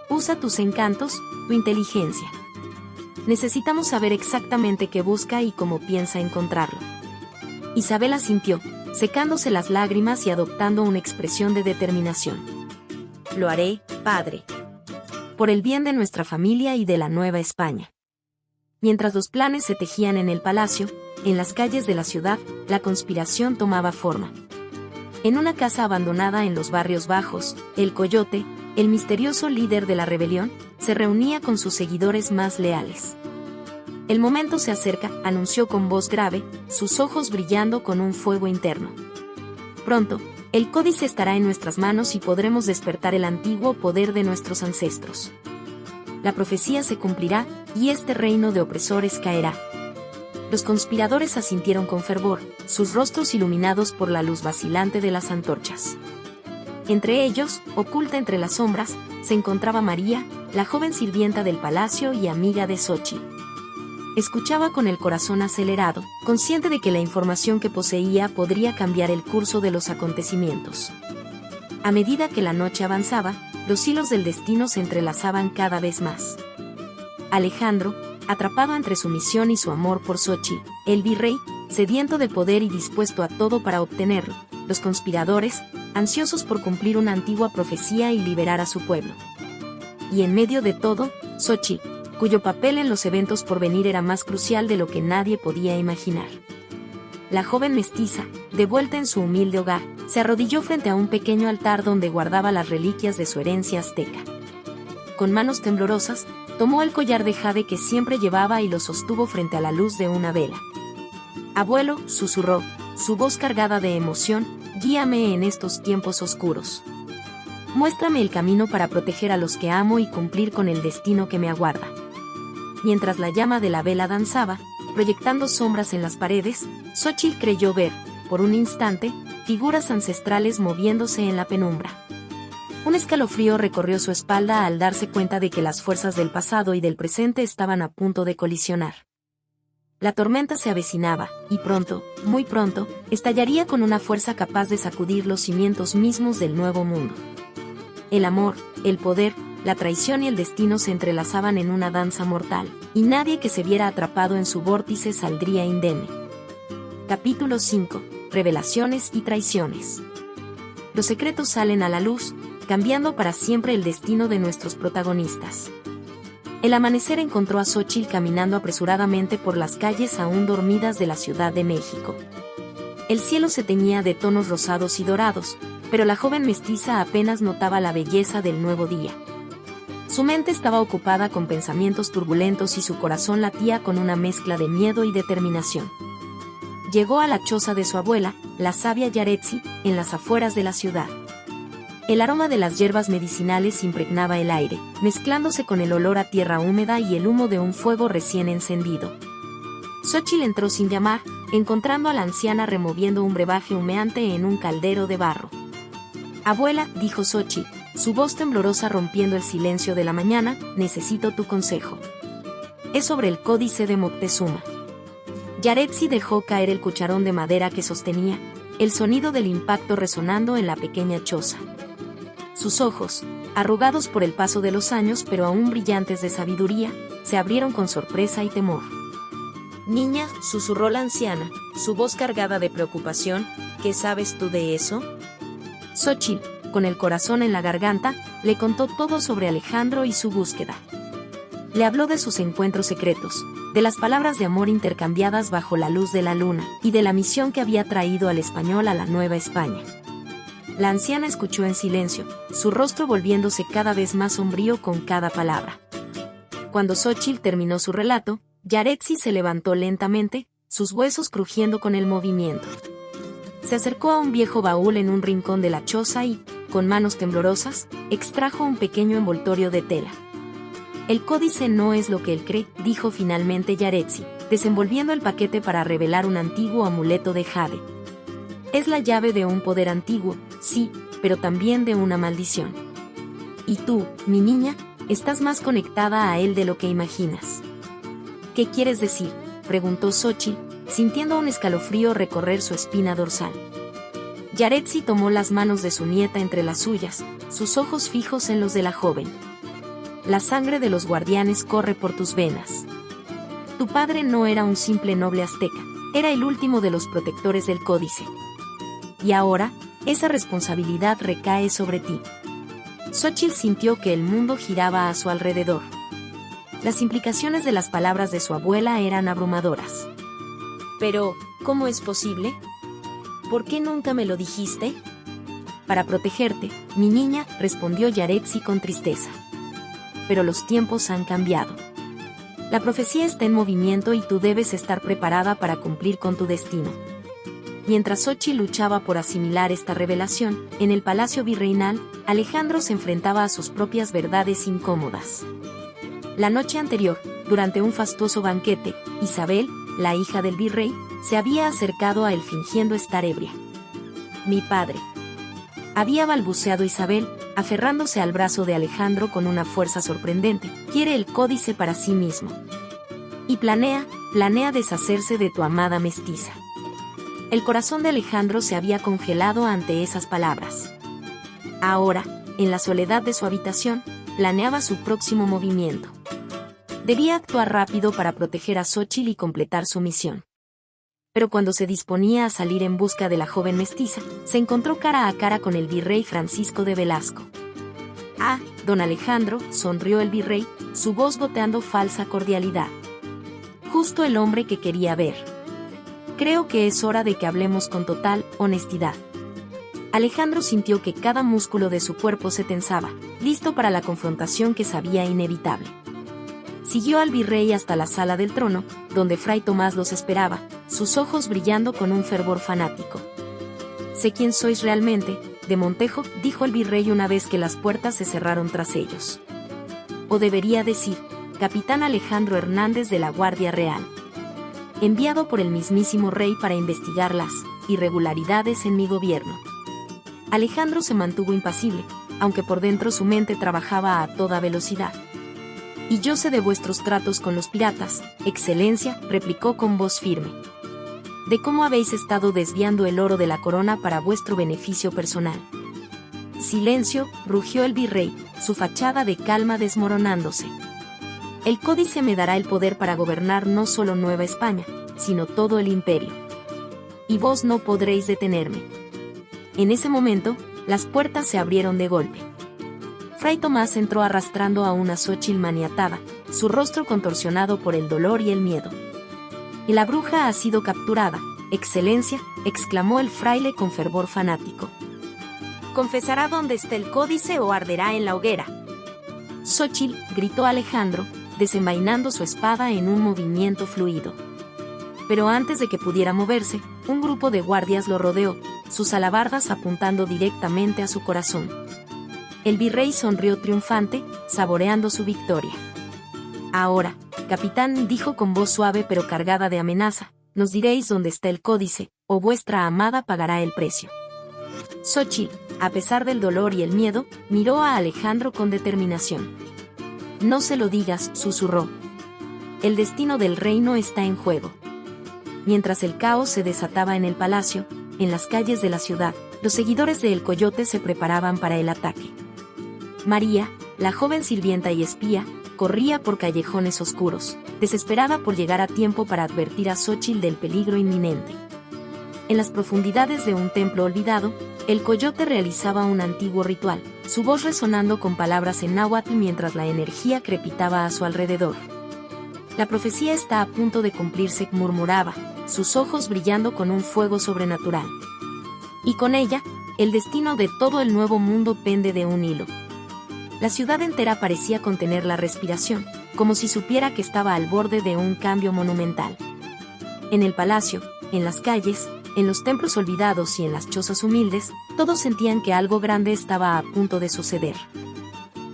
Speaker 1: Usa tus encantos, tu inteligencia. Necesitamos saber exactamente qué busca y cómo piensa encontrarlo». Isabel asintió, secándose las lágrimas y adoptando una expresión de determinación. «Lo haré, padre. Por el bien de nuestra familia y de la Nueva España». Mientras los planes se tejían en el palacio, en las calles de la ciudad, la conspiración tomaba forma. En una casa abandonada en los barrios bajos, el Coyote, el misterioso líder de la rebelión, se reunía con sus seguidores más leales. «El momento se acerca», anunció con voz grave, sus ojos brillando con un fuego interno. «Pronto, el códice estará en nuestras manos y podremos despertar el antiguo poder de nuestros ancestros. La profecía se cumplirá, y este reino de opresores caerá». Los conspiradores asintieron con fervor, sus rostros iluminados por la luz vacilante de las antorchas. Entre ellos, oculta entre las sombras, se encontraba María, la joven sirvienta del palacio y amiga de Xóchitl. Escuchaba con el corazón acelerado, consciente de que la información que poseía podría cambiar el curso de los acontecimientos. A medida que la noche avanzaba, los hilos del destino se entrelazaban cada vez más. Alejandro, atrapado entre su misión y su amor por Xóchitl, el virrey, sediento de poder y dispuesto a todo para obtenerlo, los conspiradores, ansiosos por cumplir una antigua profecía y liberar a su pueblo. Y en medio de todo, Xóchitl, cuyo papel en los eventos por venir era más crucial de lo que nadie podía imaginar. La joven mestiza, de vuelta en su humilde hogar, se arrodilló frente a un pequeño altar donde guardaba las reliquias de su herencia azteca. Con manos temblorosas, tomó el collar de jade que siempre llevaba y lo sostuvo frente a la luz de una vela. «Abuelo», susurró, su voz cargada de emoción, guíame en estos tiempos oscuros. Muéstrame el camino para proteger a los que amo y cumplir con el destino que me aguarda. Mientras la llama de la vela danzaba, proyectando sombras en las paredes, Xóchitl creyó ver, por un instante, figuras ancestrales moviéndose en la penumbra. Un escalofrío recorrió su espalda al darse cuenta de que las fuerzas del pasado y del presente estaban a punto de colisionar. La tormenta se avecinaba, y pronto, muy pronto, estallaría con una fuerza capaz de sacudir los cimientos mismos del nuevo mundo. El amor, el poder, la traición y el destino se entrelazaban en una danza mortal, y nadie que se viera atrapado en su vórtice saldría indemne. Capítulo 5. Revelaciones y traiciones. Los secretos salen a la luz, cambiando para siempre el destino de nuestros protagonistas. El amanecer encontró a Xóchitl caminando apresuradamente por las calles aún dormidas de la Ciudad de México. El cielo se teñía de tonos rosados y dorados, pero la joven mestiza apenas notaba la belleza del nuevo día. Su mente estaba ocupada con pensamientos turbulentos y su corazón latía con una mezcla de miedo y determinación. Llegó a la choza de su abuela, la sabia Yaretsi, en las afueras de la ciudad. El aroma de las hierbas medicinales impregnaba el aire, mezclándose con el olor a tierra húmeda y el humo de un fuego recién encendido. Xóchitl entró sin llamar, encontrando a la anciana removiendo un brebaje humeante en un caldero de barro. «Abuela», dijo Xóchitl, su voz temblorosa rompiendo el silencio de la mañana, «necesito tu consejo. Es sobre el códice de Moctezuma». Yaretsi dejó caer el cucharón de madera que sostenía, el sonido del impacto resonando en la pequeña choza. Sus ojos, arrugados por el paso de los años pero aún brillantes de sabiduría, se abrieron con sorpresa y temor. «Niña», susurró la anciana, su voz cargada de preocupación, «¿qué sabes tú de eso?». Xóchitl, con el corazón en la garganta, le contó todo sobre Alejandro y su búsqueda. Le habló de sus encuentros secretos, de las palabras de amor intercambiadas bajo la luz de la luna, y de la misión que había traído al español a la Nueva España. La anciana escuchó en silencio, su rostro volviéndose cada vez más sombrío con cada palabra. Cuando Xóchitl terminó su relato, Yaretsi se levantó lentamente, sus huesos crujiendo con el movimiento. Se acercó a un viejo baúl en un rincón de la choza y, con manos temblorosas, extrajo un pequeño envoltorio de tela. «El códice no es lo que él cree», dijo finalmente Yaretsi, desenvolviendo el paquete para revelar un antiguo amuleto de jade. «Es la llave de un poder antiguo, sí, pero también de una maldición. Y tú, mi niña, estás más conectada a él de lo que imaginas». «¿Qué quieres decir?», preguntó Xóchitl, sintiendo un escalofrío recorrer su espina dorsal. Yaretsi tomó las manos de su nieta entre las suyas, sus ojos fijos en los de la joven. «La sangre de los guardianes corre por tus venas. Tu padre no era un simple noble azteca, era el último de los protectores del códice. Y ahora, esa responsabilidad recae sobre ti». Xóchitl sintió que el mundo giraba a su alrededor. Las implicaciones de las palabras de su abuela eran abrumadoras. «Pero, ¿cómo es posible? ¿Por qué nunca me lo dijiste?». «Para protegerte, mi niña», respondió Yaretsi con tristeza. «Pero los tiempos han cambiado. La profecía está en movimiento y tú debes estar preparada para cumplir con tu destino». Mientras Xóchitl luchaba por asimilar esta revelación, en el palacio virreinal, Alejandro se enfrentaba a sus propias verdades incómodas. La noche anterior, durante un fastuoso banquete, Isabel, la hija del virrey, se había acercado a él fingiendo estar ebria. «Mi padre», había balbuceado Isabel, aferrándose al brazo de Alejandro con una fuerza sorprendente, «quiere el códice para sí mismo. Y planea deshacerse de tu amada mestiza». El corazón de Alejandro se había congelado ante esas palabras. Ahora, en la soledad de su habitación, planeaba su próximo movimiento. Debía actuar rápido para proteger a Xóchitl y completar su misión. Pero cuando se disponía a salir en busca de la joven mestiza, se encontró cara a cara con el virrey Francisco de Velasco. «Ah, don Alejandro», sonrió el virrey, su voz goteando falsa cordialidad. «Justo el hombre que quería ver. Creo que es hora de que hablemos con total honestidad». Alejandro sintió que cada músculo de su cuerpo se tensaba, listo para la confrontación que sabía inevitable. Siguió al virrey hasta la sala del trono, donde Fray Tomás los esperaba, sus ojos brillando con un fervor fanático. Sé quién sois realmente, de Montejo, dijo el virrey una vez que las puertas se cerraron tras ellos. O debería decir, capitán Alejandro Hernández de la Guardia Real, enviado por el mismísimo rey para investigar las irregularidades en mi gobierno. Alejandro se mantuvo impasible, aunque por dentro su mente trabajaba a toda velocidad. Y yo sé de vuestros tratos con los piratas, excelencia, replicó con voz firme. De cómo habéis estado desviando el oro de la corona para vuestro beneficio personal. Silencio, rugió el virrey, su fachada de calma desmoronándose. El códice me dará el poder para gobernar no solo Nueva España, sino todo el imperio. Y vos no podréis detenerme. En ese momento, las puertas se abrieron de golpe. Fray Tomás entró arrastrando a una Xóchitl maniatada, su rostro contorsionado por el dolor y el miedo. Y la bruja ha sido capturada, excelencia, exclamó el fraile con fervor fanático. ¿Confesará dónde está el códice o arderá en la hoguera? Xóchitl, gritó Alejandro, desenvainando su espada en un movimiento fluido. Pero antes de que pudiera moverse, un grupo de guardias lo rodeó, sus alabardas apuntando directamente a su corazón. El virrey sonrió triunfante, saboreando su victoria. Ahora, capitán, dijo con voz suave pero cargada de amenaza, nos diréis dónde está el códice, o vuestra amada pagará el precio. Xóchitl, a pesar del dolor y el miedo, miró a Alejandro con determinación. No se lo digas, susurró. El destino del reino está en juego. Mientras el caos se desataba en el palacio, en las calles de la ciudad, los seguidores de El Coyote se preparaban para el ataque. María, la joven sirvienta y espía, corría por callejones oscuros, desesperada por llegar a tiempo para advertir a Xóchitl del peligro inminente. En las profundidades de un templo olvidado, El Coyote realizaba un antiguo ritual, su voz resonando con palabras en náhuatl mientras la energía crepitaba a su alrededor. La profecía está a punto de cumplirse, murmuraba, sus ojos brillando con un fuego sobrenatural. Y con ella, el destino de todo el nuevo mundo pende de un hilo. La ciudad entera parecía contener la respiración, como si supiera que estaba al borde de un cambio monumental. En el palacio, en las calles, en los templos olvidados y en las chozas humildes, todos sentían que algo grande estaba a punto de suceder.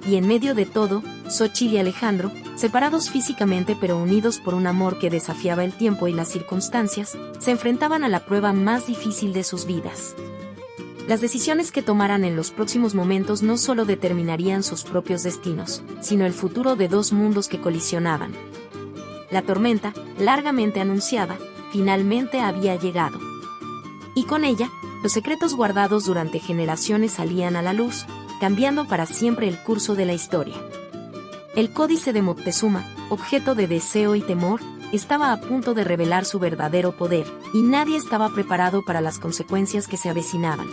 Speaker 1: Y en medio de todo, Xóchitl y Alejandro, separados físicamente pero unidos por un amor que desafiaba el tiempo y las circunstancias, se enfrentaban a la prueba más difícil de sus vidas. Las decisiones que tomaran en los próximos momentos no solo determinarían sus propios destinos, sino el futuro de dos mundos que colisionaban. La tormenta, largamente anunciada, finalmente había llegado. Y con ella, los secretos guardados durante generaciones salían a la luz, cambiando para siempre el curso de la historia. El códice de Moctezuma, objeto de deseo y temor, estaba a punto de revelar su verdadero poder, y nadie estaba preparado para las consecuencias que se avecinaban.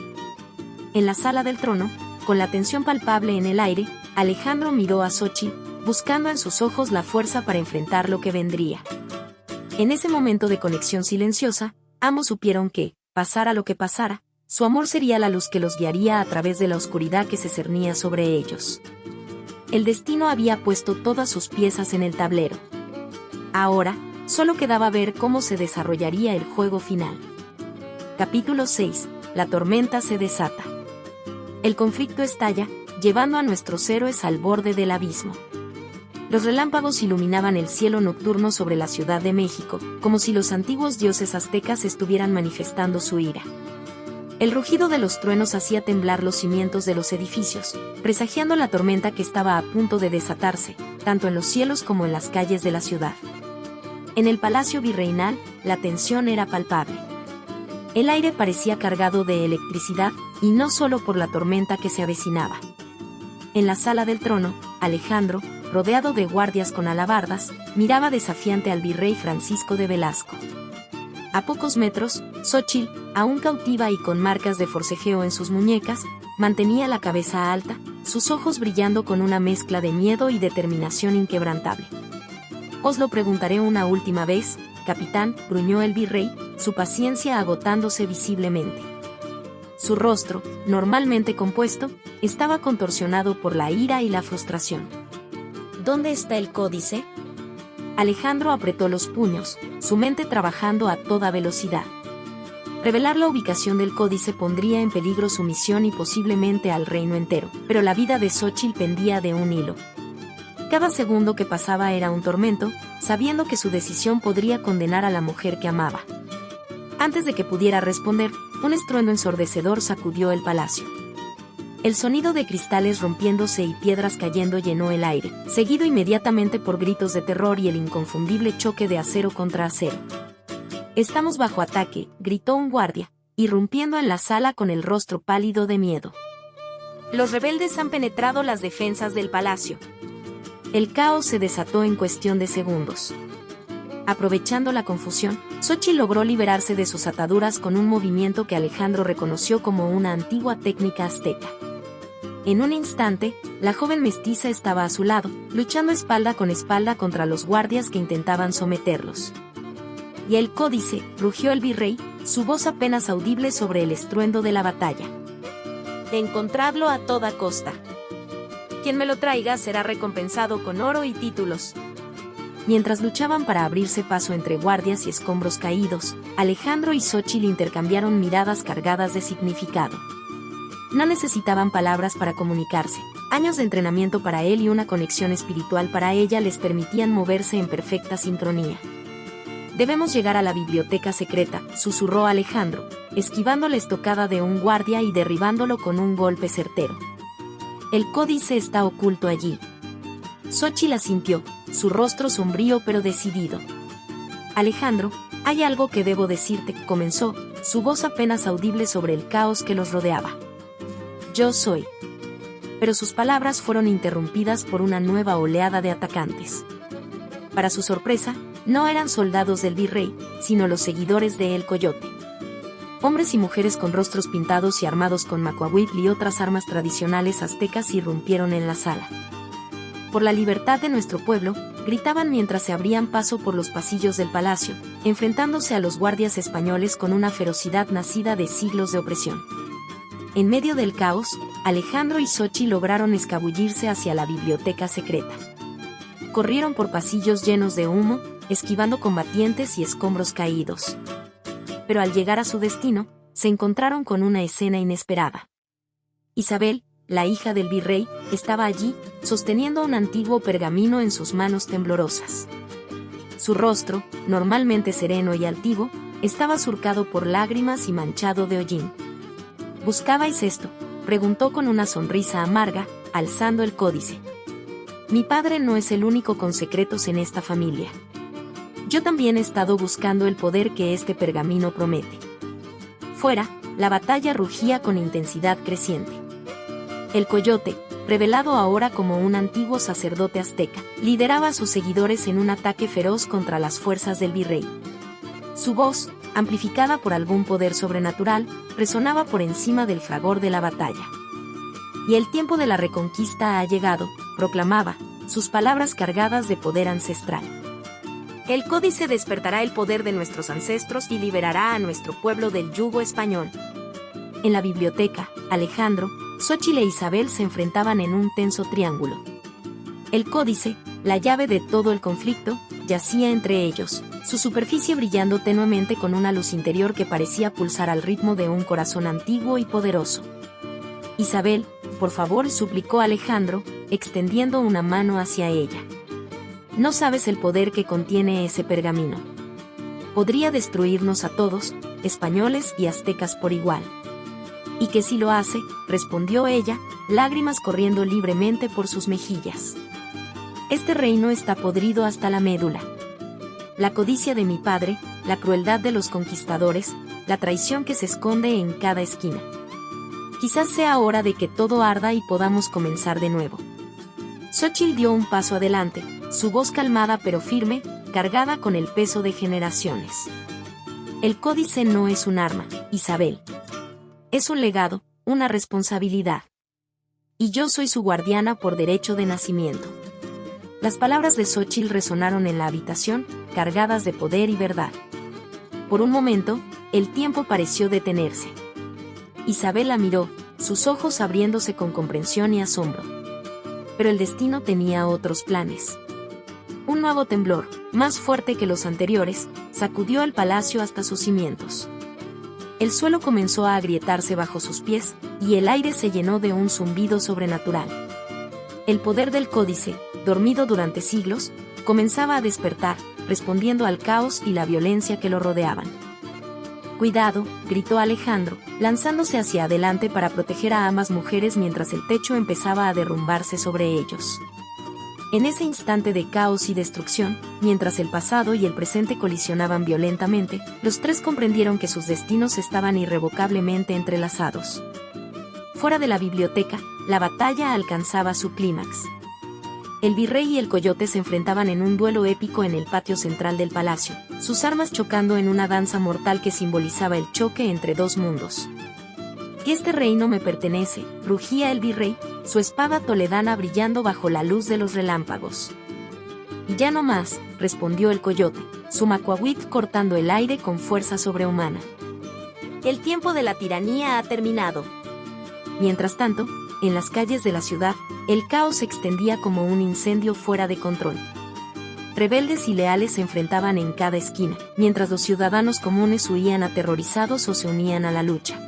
Speaker 1: En la sala del trono, con la tensión palpable en el aire, Alejandro miró a Xóchitl, buscando en sus ojos la fuerza para enfrentar lo que vendría. En ese momento de conexión silenciosa, ambos supieron que, pasara lo que pasara, su amor sería la luz que los guiaría a través de la oscuridad que se cernía sobre ellos. El destino había puesto todas sus piezas en el tablero. Ahora, solo quedaba ver cómo se desarrollaría el juego final. Capítulo 6. La tormenta se desata. El conflicto estalla, llevando a nuestros héroes al borde del abismo. Los relámpagos iluminaban el cielo nocturno sobre la Ciudad de México, como si los antiguos dioses aztecas estuvieran manifestando su ira. El rugido de los truenos hacía temblar los cimientos de los edificios, presagiando la tormenta que estaba a punto de desatarse, tanto en los cielos como en las calles de la ciudad. En el palacio virreinal, la tensión era palpable. El aire parecía cargado de electricidad, y no solo por la tormenta que se avecinaba. En la sala del trono, Alejandro, rodeado de guardias con alabardas, miraba desafiante al virrey Francisco de Velasco. A pocos metros, Xóchitl, aún cautiva y con marcas de forcejeo en sus muñecas, mantenía la cabeza alta, sus ojos brillando con una mezcla de miedo y determinación inquebrantable. «Os lo preguntaré una última vez, capitán», gruñó el virrey, su paciencia agotándose visiblemente. Su rostro, normalmente compuesto, estaba contorsionado por la ira y la frustración. «¿Dónde está el códice?». Alejandro apretó los puños, su mente trabajando a toda velocidad. Revelar la ubicación del códice pondría en peligro su misión y posiblemente al reino entero, pero la vida de Xóchitl pendía de un hilo. Cada segundo que pasaba era un tormento, sabiendo que su decisión podría condenar a la mujer que amaba. Antes de que pudiera responder, un estruendo ensordecedor sacudió el palacio. El sonido de cristales rompiéndose y piedras cayendo llenó el aire, seguido inmediatamente por gritos de terror y el inconfundible choque de acero contra acero. «Estamos bajo ataque», gritó un guardia, irrumpiendo en la sala con el rostro pálido de miedo. «Los rebeldes han penetrado las defensas del palacio». El caos se desató en cuestión de segundos. Aprovechando la confusión, Xóchitl logró liberarse de sus ataduras con un movimiento que Alejandro reconoció como una antigua técnica azteca. En un instante, la joven mestiza estaba a su lado, luchando espalda con espalda contra los guardias que intentaban someterlos. «Y el códice», rugió el virrey, su voz apenas audible sobre el estruendo de la batalla. «Encontradlo a toda costa. Quien me lo traiga será recompensado con oro y títulos». Mientras luchaban para abrirse paso entre guardias y escombros caídos, Alejandro y Xóchitl intercambiaron miradas cargadas de significado. No necesitaban palabras para comunicarse. Años de entrenamiento para él y una conexión espiritual para ella les permitían moverse en perfecta sincronía. «Debemos llegar a la biblioteca secreta», susurró Alejandro, esquivando la estocada de un guardia y derribándolo con un golpe certero. «El códice está oculto allí». Xóchitl asintió, su rostro sombrío pero decidido. «Alejandro, hay algo que debo decirte», comenzó, su voz apenas audible sobre el caos que los rodeaba. «Yo soy». Pero sus palabras fueron interrumpidas por una nueva oleada de atacantes. Para su sorpresa, no eran soldados del virrey, sino los seguidores de El Coyote. Hombres y mujeres con rostros pintados y armados con macuahuitl y otras armas tradicionales aztecas irrumpieron en la sala. «Por la libertad de nuestro pueblo», gritaban mientras se abrían paso por los pasillos del palacio, enfrentándose a los guardias españoles con una ferocidad nacida de siglos de opresión. En medio del caos, Alejandro y Xóchitl lograron escabullirse hacia la biblioteca secreta. Corrieron por pasillos llenos de humo, esquivando combatientes y escombros caídos. Pero al llegar a su destino, se encontraron con una escena inesperada. Isabel, la hija del virrey, estaba allí, sosteniendo un antiguo pergamino en sus manos temblorosas. Su rostro, normalmente sereno y altivo, estaba surcado por lágrimas y manchado de hollín. «¿Buscabais esto?», preguntó con una sonrisa amarga, alzando el códice. «Mi padre no es el único con secretos en esta familia. Yo también he estado buscando el poder que este pergamino promete». Fuera, la batalla rugía con intensidad creciente. El Coyote, revelado ahora como un antiguo sacerdote azteca, lideraba a sus seguidores en un ataque feroz contra las fuerzas del virrey. Su voz, amplificada por algún poder sobrenatural, resonaba por encima del fragor de la batalla. «Y el tiempo de la reconquista ha llegado», proclamaba, sus palabras cargadas de poder ancestral. «El códice despertará el poder de nuestros ancestros y liberará a nuestro pueblo del yugo español». En la biblioteca, Alejandro, Xóchitl e Isabel se enfrentaban en un tenso triángulo. El códice, la llave de todo el conflicto, yacía entre ellos, su superficie brillando tenuemente con una luz interior que parecía pulsar al ritmo de un corazón antiguo y poderoso. «Isabel, por favor», suplicó Alejandro, extendiendo una mano hacia ella. «No sabes el poder que contiene ese pergamino. Podría destruirnos a todos, españoles y aztecas por igual». «Y que si lo hace», respondió ella, lágrimas corriendo libremente por sus mejillas. «Este reino está podrido hasta la médula. La codicia de mi padre, la crueldad de los conquistadores, la traición que se esconde en cada esquina. Quizás sea hora de que todo arda y podamos comenzar de nuevo». Xóchitl dio un paso adelante, su voz calmada pero firme, cargada con el peso de generaciones. «El códice no es un arma, Isabel. Es un legado, una responsabilidad. Y yo soy su guardiana por derecho de nacimiento». Las palabras de Xóchitl resonaron en la habitación, cargadas de poder y verdad. Por un momento, el tiempo pareció detenerse. Isabel la miró, sus ojos abriéndose con comprensión y asombro. Pero el destino tenía otros planes. Un nuevo temblor, más fuerte que los anteriores, sacudió el palacio hasta sus cimientos. El suelo comenzó a agrietarse bajo sus pies, y el aire se llenó de un zumbido sobrenatural. El poder del códice, dormido durante siglos, comenzaba a despertar, respondiendo al caos y la violencia que lo rodeaban. «Cuidado», gritó Alejandro, lanzándose hacia adelante para proteger a ambas mujeres mientras el techo empezaba a derrumbarse sobre ellos. En ese instante de caos y destrucción, mientras el pasado y el presente colisionaban violentamente, los tres comprendieron que sus destinos estaban irrevocablemente entrelazados. Fuera de la biblioteca, la batalla alcanzaba su clímax. El virrey y el coyote se enfrentaban en un duelo épico en el patio central del palacio, sus armas chocando en una danza mortal que simbolizaba el choque entre dos mundos. «Este reino me pertenece», rugía el virrey, su espada toledana brillando bajo la luz de los relámpagos. «Y ya no más», respondió el coyote, su macuahuit cortando el aire con fuerza sobrehumana. «El tiempo de la tiranía ha terminado». Mientras tanto, en las calles de la ciudad, el caos se extendía como un incendio fuera de control. Rebeldes y leales se enfrentaban en cada esquina, mientras los ciudadanos comunes huían aterrorizados o se unían a la lucha.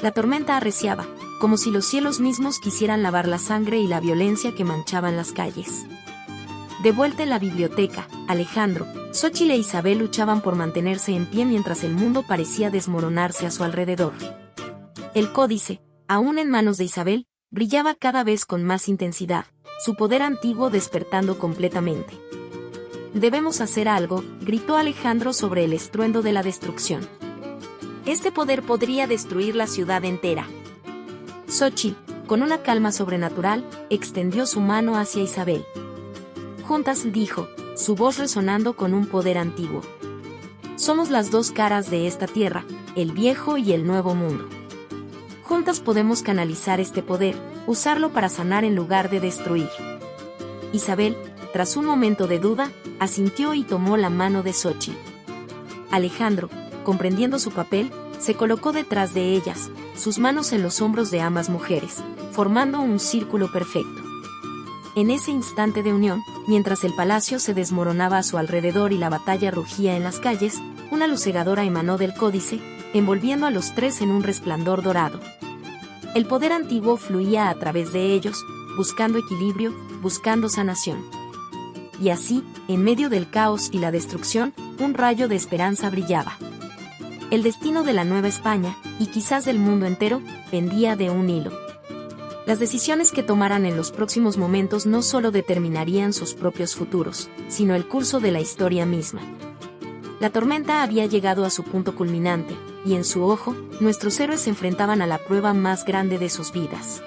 Speaker 1: La tormenta arreciaba, como si los cielos mismos quisieran lavar la sangre y la violencia que manchaban las calles. De vuelta en la biblioteca, Alejandro, Xóchitl e Isabel luchaban por mantenerse en pie mientras el mundo parecía desmoronarse a su alrededor. El códice, aún en manos de Isabel, brillaba cada vez con más intensidad, su poder antiguo despertando completamente. «Debemos hacer algo», gritó Alejandro sobre el estruendo de la destrucción. «Este poder podría destruir la ciudad entera». Xóchitl, con una calma sobrenatural, extendió su mano hacia Isabel. «Juntas», dijo, su voz resonando con un poder antiguo. «Somos las dos caras de esta tierra, el viejo y el nuevo mundo. Juntas podemos canalizar este poder, usarlo para sanar en lugar de destruir». Isabel, tras un momento de duda, asintió y tomó la mano de Xóchitl. Alejandro, comprendiendo su papel, se colocó detrás de ellas, sus manos en los hombros de ambas mujeres, formando un círculo perfecto. En ese instante de unión, mientras el palacio se desmoronaba a su alrededor y la batalla rugía en las calles, una luz cegadora emanó del códice, envolviendo a los tres en un resplandor dorado. El poder antiguo fluía a través de ellos, buscando equilibrio, buscando sanación. Y así, en medio del caos y la destrucción, un rayo de esperanza brillaba. El destino de la Nueva España, y quizás del mundo entero, pendía de un hilo. Las decisiones que tomaran en los próximos momentos no solo determinarían sus propios futuros, sino el curso de la historia misma. La tormenta había llegado a su punto culminante, y en su ojo, nuestros héroes se enfrentaban a la prueba más grande de sus vidas.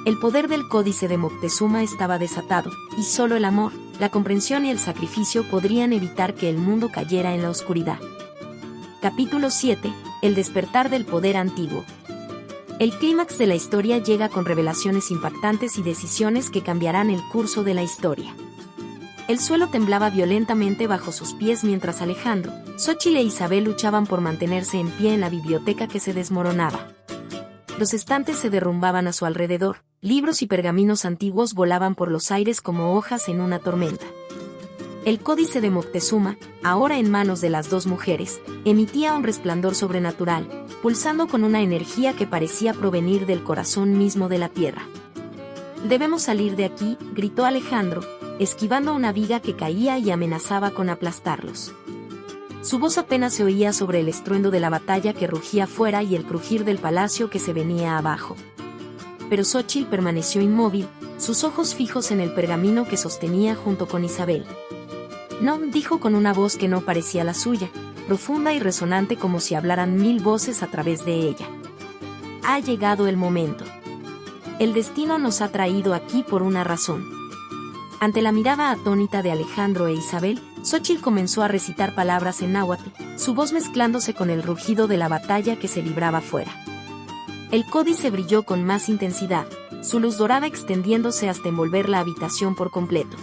Speaker 1: El poder del códice de Moctezuma estaba desatado, y solo el amor, la comprensión y el sacrificio podrían evitar que el mundo cayera en la oscuridad. Capítulo 7. El despertar del poder antiguo. El clímax de la historia llega con revelaciones impactantes y decisiones que cambiarán el curso de la historia. El suelo temblaba violentamente bajo sus pies mientras Alejandro, Xóchitl e Isabel luchaban por mantenerse en pie en la biblioteca que se desmoronaba. Los estantes se derrumbaban a su alrededor, libros y pergaminos antiguos volaban por los aires como hojas en una tormenta. El códice de Moctezuma, ahora en manos de las dos mujeres, emitía un resplandor sobrenatural, pulsando con una energía que parecía provenir del corazón mismo de la tierra. «Debemos salir de aquí», gritó Alejandro, esquivando una viga que caía y amenazaba con aplastarlos. Su voz apenas se oía sobre el estruendo de la batalla que rugía afuera y el crujir del palacio que se venía abajo. Pero Xóchitl permaneció inmóvil, sus ojos fijos en el pergamino que sostenía junto con Isabel. «No», dijo con una voz que no parecía la suya, profunda y resonante como si hablaran 1000 voces a través de ella. «Ha llegado el momento. El destino nos ha traído aquí por una razón». Ante la mirada atónita de Alejandro e Isabel, Xóchitl comenzó a recitar palabras en náhuatl, su voz mezclándose con el rugido de la batalla que se libraba fuera. El códice brilló con más intensidad, su luz dorada extendiéndose hasta envolver la habitación por completo.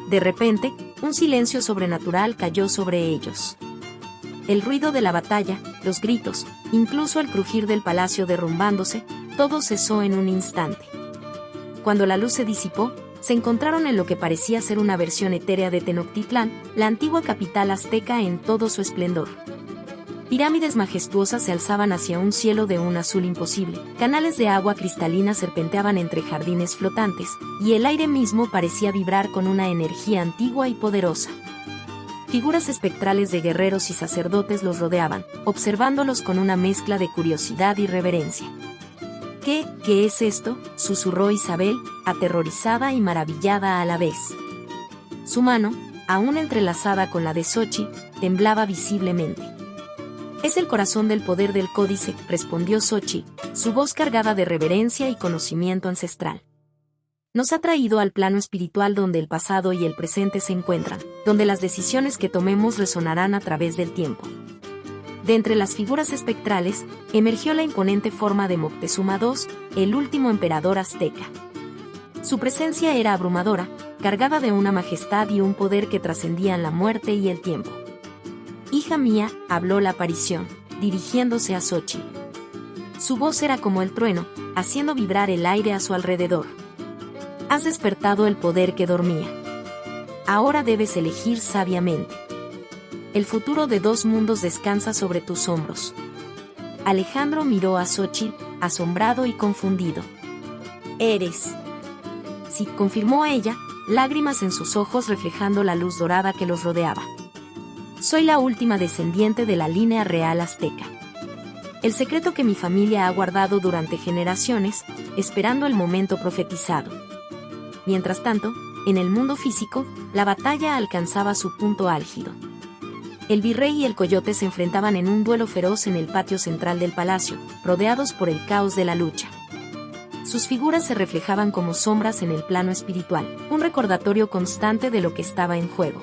Speaker 1: De repente, un silencio sobrenatural cayó sobre ellos. El ruido de la batalla, los gritos, incluso el crujir del palacio derrumbándose, todo cesó en un instante. Cuando la luz se disipó, se encontraron en lo que parecía ser una versión etérea de Tenochtitlán, la antigua capital azteca en todo su esplendor. Pirámides majestuosas se alzaban hacia un cielo de un azul imposible, canales de agua cristalina serpenteaban entre jardines flotantes, y el aire mismo parecía vibrar con una energía antigua y poderosa. Figuras espectrales de guerreros y sacerdotes los rodeaban, observándolos con una mezcla de curiosidad y reverencia. ¿Qué es esto?, susurró Isabel, aterrorizada y maravillada a la vez. Su mano, aún entrelazada con la de Xochitl, temblaba visiblemente. «Es el corazón del poder del códice», respondió Xochitl, su voz cargada de reverencia y conocimiento ancestral. «Nos ha traído al plano espiritual donde el pasado y el presente se encuentran, donde las decisiones que tomemos resonarán a través del tiempo». De entre las figuras espectrales, emergió la imponente forma de Moctezuma II, el último emperador azteca. Su presencia era abrumadora, cargada de una majestad y un poder que trascendían la muerte y el tiempo. «Hija mía», habló la aparición, dirigiéndose a Xochitl. Su voz era como el trueno, haciendo vibrar el aire a su alrededor. «Has despertado el poder que dormía. Ahora debes elegir sabiamente. El futuro de dos mundos descansa sobre tus hombros». Alejandro miró a Xochitl, asombrado y confundido. «¿Eres?» «Sí», confirmó ella, lágrimas en sus ojos reflejando la luz dorada que los rodeaba. «Soy la última descendiente de la línea real azteca. El secreto que mi familia ha guardado durante generaciones, esperando el momento profetizado». Mientras tanto, en el mundo físico, la batalla alcanzaba su punto álgido. El virrey y el coyote se enfrentaban en un duelo feroz en el patio central del palacio, rodeados por el caos de la lucha. Sus figuras se reflejaban como sombras en el plano espiritual, un recordatorio constante de lo que estaba en juego.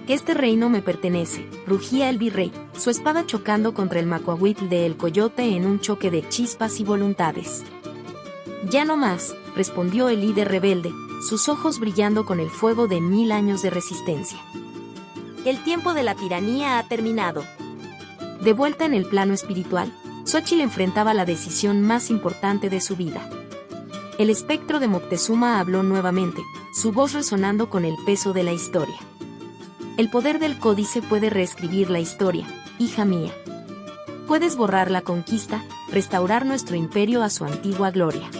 Speaker 1: «Este reino me pertenece», rugía el virrey, su espada chocando contra el macuahuitl de el coyote en un choque de chispas y voluntades. «Ya no más», respondió el líder rebelde, sus ojos brillando con el fuego de 1000 años de resistencia. «El tiempo de la tiranía ha terminado». De vuelta en el plano espiritual, Xochitl enfrentaba la decisión más importante de su vida. El espectro de Moctezuma habló nuevamente, su voz resonando con el peso de la historia. «El poder del códice puede reescribir la historia, hija mía. Puedes borrar la conquista, restaurar nuestro imperio a su antigua gloria.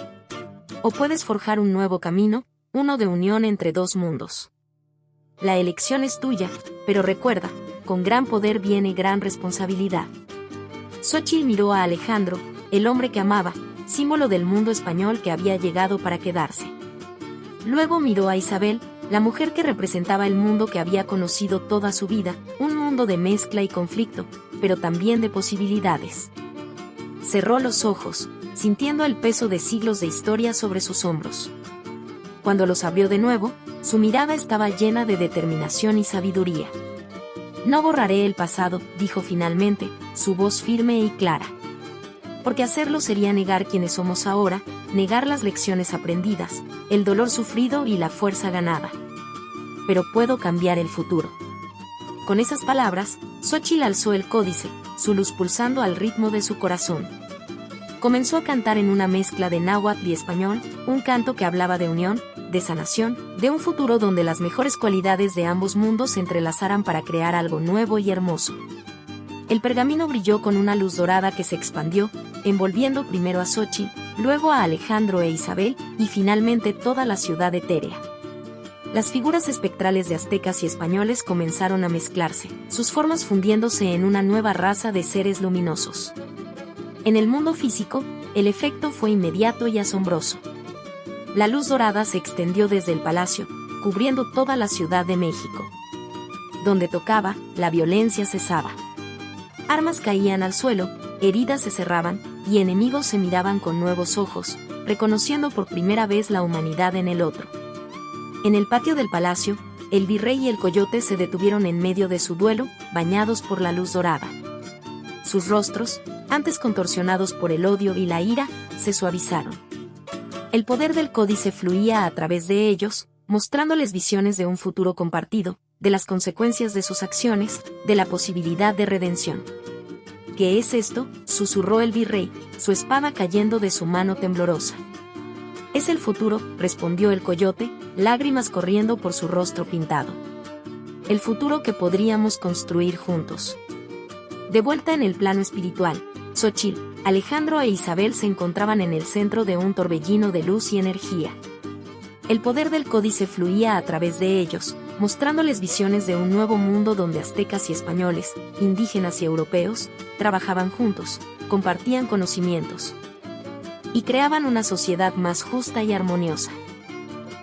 Speaker 1: O puedes forjar un nuevo camino, uno de unión entre dos mundos. La elección es tuya, pero recuerda, con gran poder viene gran responsabilidad». Xochitl miró a Alejandro, el hombre que amaba, símbolo del mundo español que había llegado para quedarse. Luego miró a Isabel, la mujer que representaba el mundo que había conocido toda su vida, un mundo de mezcla y conflicto, pero también de posibilidades. Cerró los ojos, sintiendo el peso de siglos de historia sobre sus hombros. Cuando los abrió de nuevo, su mirada estaba llena de determinación y sabiduría. «No borraré el pasado», dijo finalmente, su voz firme y clara. «Porque hacerlo sería negar quienes somos ahora, negar las lecciones aprendidas, el dolor sufrido y la fuerza ganada. Pero puedo cambiar el futuro». Con esas palabras, Xochitl alzó el códice, su luz pulsando al ritmo de su corazón. Comenzó a cantar en una mezcla de náhuatl y español, un canto que hablaba de unión, de sanación, de un futuro donde las mejores cualidades de ambos mundos se entrelazaran para crear algo nuevo y hermoso. El pergamino brilló con una luz dorada que se expandió, envolviendo primero a Xochitl, luego a Alejandro e Isabel, y finalmente toda la ciudad etérea. Las figuras espectrales de aztecas y españoles comenzaron a mezclarse, sus formas fundiéndose en una nueva raza de seres luminosos. En el mundo físico, el efecto fue inmediato y asombroso. La luz dorada se extendió desde el palacio, cubriendo toda la Ciudad de México. Donde tocaba, la violencia cesaba. Armas caían al suelo, heridas se cerraban, y enemigos se miraban con nuevos ojos, reconociendo por primera vez la humanidad en el otro. En el patio del palacio, el virrey y el coyote se detuvieron en medio de su duelo, bañados por la luz dorada. Sus rostros, antes contorsionados por el odio y la ira, se suavizaron. El poder del códice fluía a través de ellos, mostrándoles visiones de un futuro compartido, de las consecuencias de sus acciones, de la posibilidad de redención. ¿Qué es esto?, susurró el virrey, su espada cayendo de su mano temblorosa. «Es el futuro», respondió el coyote, lágrimas corriendo por su rostro pintado. «El futuro que podríamos construir juntos». De vuelta en el plano espiritual, Xóchitl, Alejandro e Isabel se encontraban en el centro de un torbellino de luz y energía. El poder del códice fluía a través de ellos, mostrándoles visiones de un nuevo mundo donde aztecas y españoles, indígenas y europeos, trabajaban juntos, compartían conocimientos y creaban una sociedad más justa y armoniosa.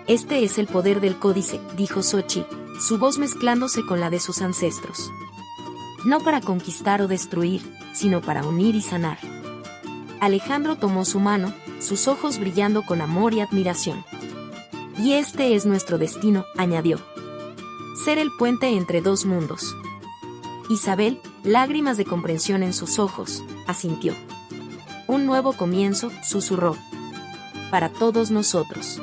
Speaker 1: Este es el poder del códice, dijo Xóchitl, su voz mezclándose con la de sus ancestros. No para conquistar o destruir, sino para unir y sanar. Alejandro tomó su mano, sus ojos brillando con amor y admiración. Y este es nuestro destino, añadió. Ser el puente entre dos mundos. Isabel, lágrimas de comprensión en sus ojos, asintió. Un nuevo comienzo, susurró. Para todos nosotros.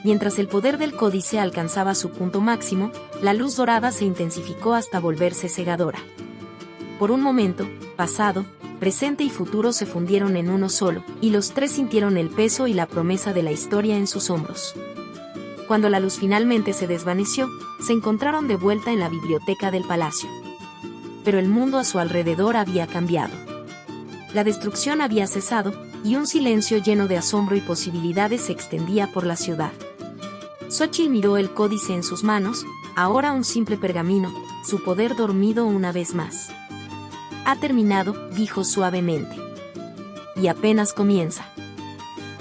Speaker 1: Mientras el poder del códice alcanzaba su punto máximo, la luz dorada se intensificó hasta volverse cegadora. Por un momento, pasado, presente y futuro se fundieron en uno solo, y los tres sintieron el peso y la promesa de la historia en sus hombros. Cuando la luz finalmente se desvaneció, se encontraron de vuelta en la biblioteca del palacio. Pero el mundo a su alrededor había cambiado. La destrucción había cesado, y un silencio lleno de asombro y posibilidades se extendía por la ciudad. Xóchitl miró el códice en sus manos, ahora un simple pergamino, su poder dormido una vez más. Ha terminado, dijo suavemente. Y apenas comienza.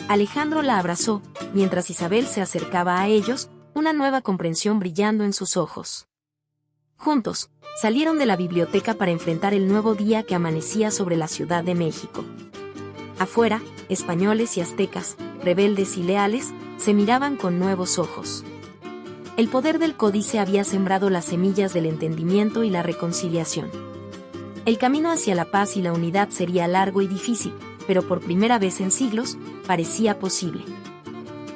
Speaker 1: Alejandro la abrazó, mientras Isabel se acercaba a ellos, una nueva comprensión brillando en sus ojos. Juntos, salieron de la biblioteca para enfrentar el nuevo día que amanecía sobre la Ciudad de México. Afuera, españoles y aztecas, rebeldes y leales, se miraban con nuevos ojos. El poder del códice había sembrado las semillas del entendimiento y la reconciliación. El camino hacia la paz y la unidad sería largo y difícil, pero por primera vez en siglos, parecía posible.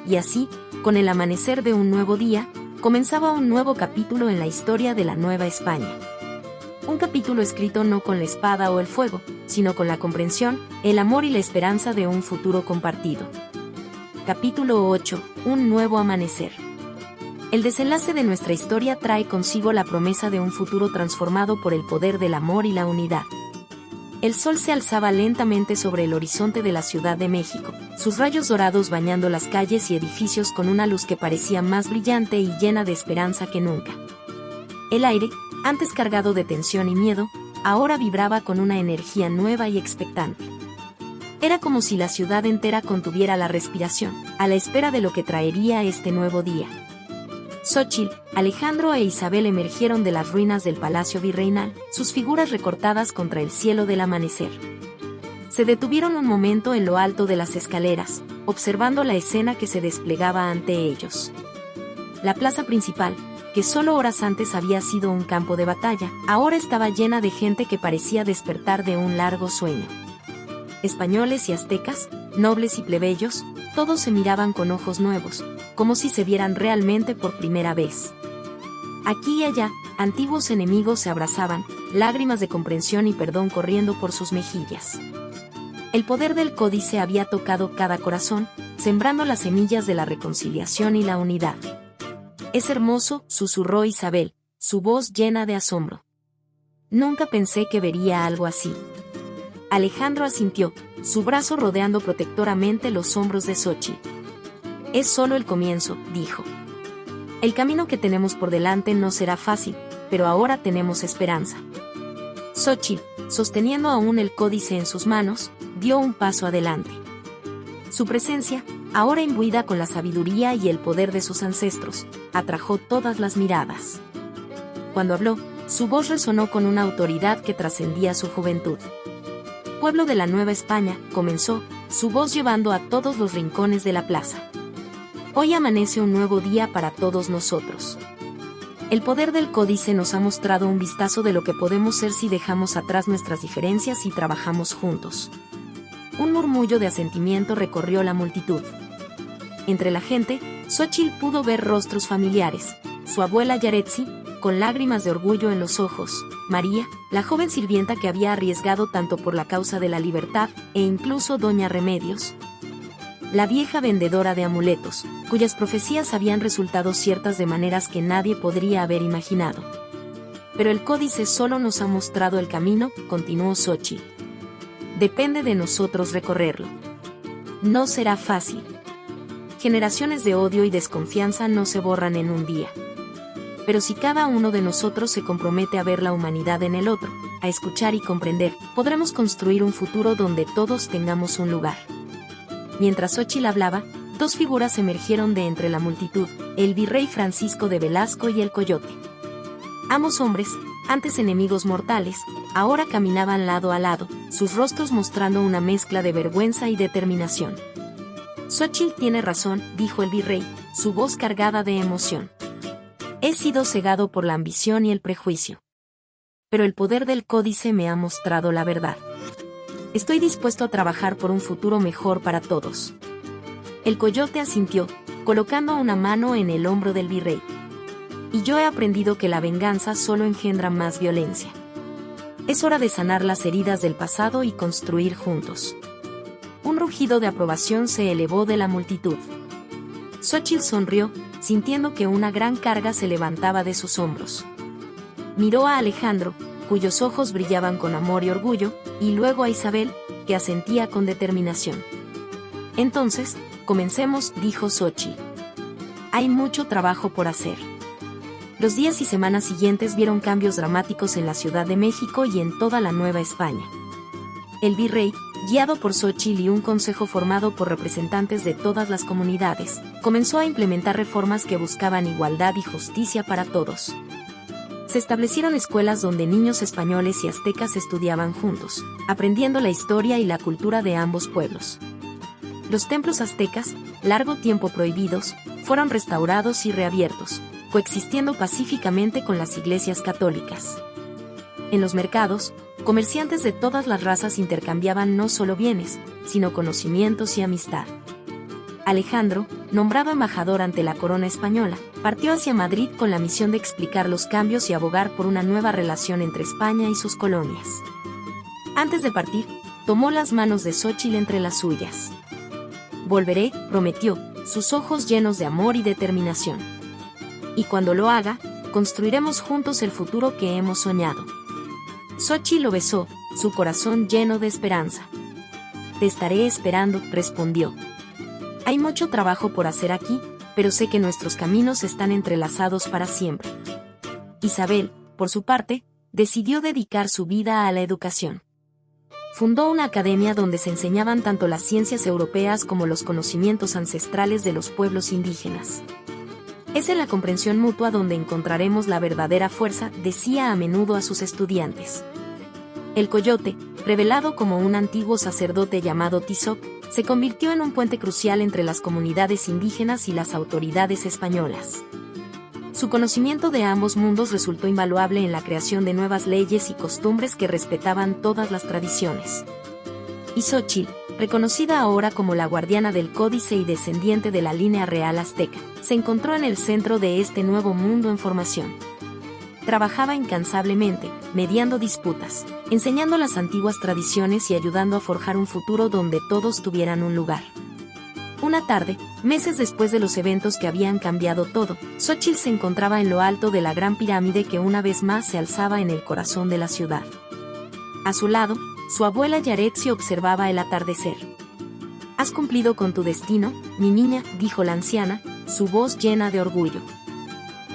Speaker 1: Y así, con el amanecer de un nuevo día, comenzaba un nuevo capítulo en la historia de la Nueva España. Un capítulo escrito no con la espada o el fuego, sino con la comprensión, el amor y la esperanza de un futuro compartido. Capítulo 8. Un nuevo amanecer. El desenlace de nuestra historia trae consigo la promesa de un futuro transformado por el poder del amor y la unidad. El sol se alzaba lentamente sobre el horizonte de la Ciudad de México, sus rayos dorados bañando las calles y edificios con una luz que parecía más brillante y llena de esperanza que nunca. El aire, antes cargado de tensión y miedo, ahora vibraba con una energía nueva y expectante. Era como si la ciudad entera contuviera la respiración, a la espera de lo que traería este nuevo día. Xóchitl, Alejandro e Isabel emergieron de las ruinas del Palacio Virreinal, sus figuras recortadas contra el cielo del amanecer. Se detuvieron un momento en lo alto de las escaleras, observando la escena que se desplegaba ante ellos. La plaza principal, que solo horas antes había sido un campo de batalla, ahora estaba llena de gente que parecía despertar de un largo sueño. Españoles y aztecas, nobles y plebeyos, todos se miraban con ojos nuevos, como si se vieran realmente por primera vez. Aquí y allá, antiguos enemigos se abrazaban, lágrimas de comprensión y perdón corriendo por sus mejillas. El poder del códice había tocado cada corazón, sembrando las semillas de la reconciliación y la unidad. Es hermoso, susurró Isabel, su voz llena de asombro. Nunca pensé que vería algo así. Alejandro asintió, su brazo rodeando protectoramente los hombros de Xóchitl. Es solo el comienzo, dijo. El camino que tenemos por delante no será fácil, pero ahora tenemos esperanza. Xóchitl, sosteniendo aún el códice en sus manos, dio un paso adelante. Su presencia, ahora imbuida con la sabiduría y el poder de sus ancestros, atrajo todas las miradas. Cuando habló, su voz resonó con una autoridad que trascendía su juventud. Pueblo de la Nueva España, comenzó, su voz llevando a todos los rincones de la plaza. Hoy amanece un nuevo día para todos nosotros. El poder del códice nos ha mostrado un vistazo de lo que podemos ser si dejamos atrás nuestras diferencias y trabajamos juntos. Un murmullo de asentimiento recorrió la multitud. Entre la gente, Xóchitl pudo ver rostros familiares, su abuela Yaretsi, con lágrimas de orgullo en los ojos, María, la joven sirvienta que había arriesgado tanto por la causa de la libertad, e incluso Doña Remedios, la vieja vendedora de amuletos, cuyas profecías habían resultado ciertas de maneras que nadie podría haber imaginado. Pero el códice solo nos ha mostrado el camino, continuó Xóchitl. Depende de nosotros recorrerlo. No será fácil. Generaciones de odio y desconfianza no se borran en un día. Pero si cada uno de nosotros se compromete a ver la humanidad en el otro, a escuchar y comprender, podremos construir un futuro donde todos tengamos un lugar. Mientras Xóchitl hablaba, dos figuras emergieron de entre la multitud, el virrey Francisco de Velasco y el Coyote. Ambos hombres, antes enemigos mortales, ahora caminaban lado a lado, sus rostros mostrando una mezcla de vergüenza y determinación. Xóchitl tiene razón, dijo el virrey, su voz cargada de emoción. He sido cegado por la ambición y el prejuicio. Pero el poder del códice me ha mostrado la verdad. Estoy dispuesto a trabajar por un futuro mejor para todos. El Coyote asintió, colocando una mano en el hombro del virrey. Y yo he aprendido que la venganza solo engendra más violencia. Es hora de sanar las heridas del pasado y construir juntos. Un rugido de aprobación se elevó de la multitud. Xóchitl sonrió, sintiendo que una gran carga se levantaba de sus hombros. Miró a Alejandro, cuyos ojos brillaban con amor y orgullo, y luego a Isabel, que asentía con determinación. Entonces, comencemos, dijo Xóchitl. Hay mucho trabajo por hacer. Los días y semanas siguientes vieron cambios dramáticos en la Ciudad de México y en toda la Nueva España. El virrey, guiado por Xóchitl y un consejo formado por representantes de todas las comunidades, comenzó a implementar reformas que buscaban igualdad y justicia para todos. Se establecieron escuelas donde niños españoles y aztecas estudiaban juntos, aprendiendo la historia y la cultura de ambos pueblos. Los templos aztecas, largo tiempo prohibidos, fueron restaurados y reabiertos, coexistiendo pacíficamente con las iglesias católicas. En los mercados, comerciantes de todas las razas intercambiaban no solo bienes, sino conocimientos y amistad. Alejandro, nombrado embajador ante la corona española, partió hacia Madrid con la misión de explicar los cambios y abogar por una nueva relación entre España y sus colonias. Antes de partir, tomó las manos de Xóchitl entre las suyas. Volveré, prometió, sus ojos llenos de amor y determinación. Y cuando lo haga, construiremos juntos el futuro que hemos soñado. Xóchitl lo besó, su corazón lleno de esperanza. Te estaré esperando, respondió. Hay mucho trabajo por hacer aquí, pero sé que nuestros caminos están entrelazados para siempre. Isabel, por su parte, decidió dedicar su vida a la educación. Fundó una academia donde se enseñaban tanto las ciencias europeas como los conocimientos ancestrales de los pueblos indígenas. Es en la comprensión mutua donde encontraremos la verdadera fuerza, decía a menudo a sus estudiantes. El Coyote, revelado como un antiguo sacerdote llamado Tizoc, se convirtió en un puente crucial entre las comunidades indígenas y las autoridades españolas. Su conocimiento de ambos mundos resultó invaluable en la creación de nuevas leyes y costumbres que respetaban todas las tradiciones. Y Xóchitl, reconocida ahora como la guardiana del códice y descendiente de la línea real azteca, se encontró en el centro de este nuevo mundo en formación. Trabajaba incansablemente, mediando disputas, enseñando las antiguas tradiciones y ayudando a forjar un futuro donde todos tuvieran un lugar. Una tarde, meses después de los eventos que habían cambiado todo, Xóchitl se encontraba en lo alto de la gran pirámide que una vez más se alzaba en el corazón de la ciudad. A su lado, su abuela Yaretsi observaba el atardecer. «Has cumplido con tu destino, mi niña», dijo la anciana, su voz llena de orgullo.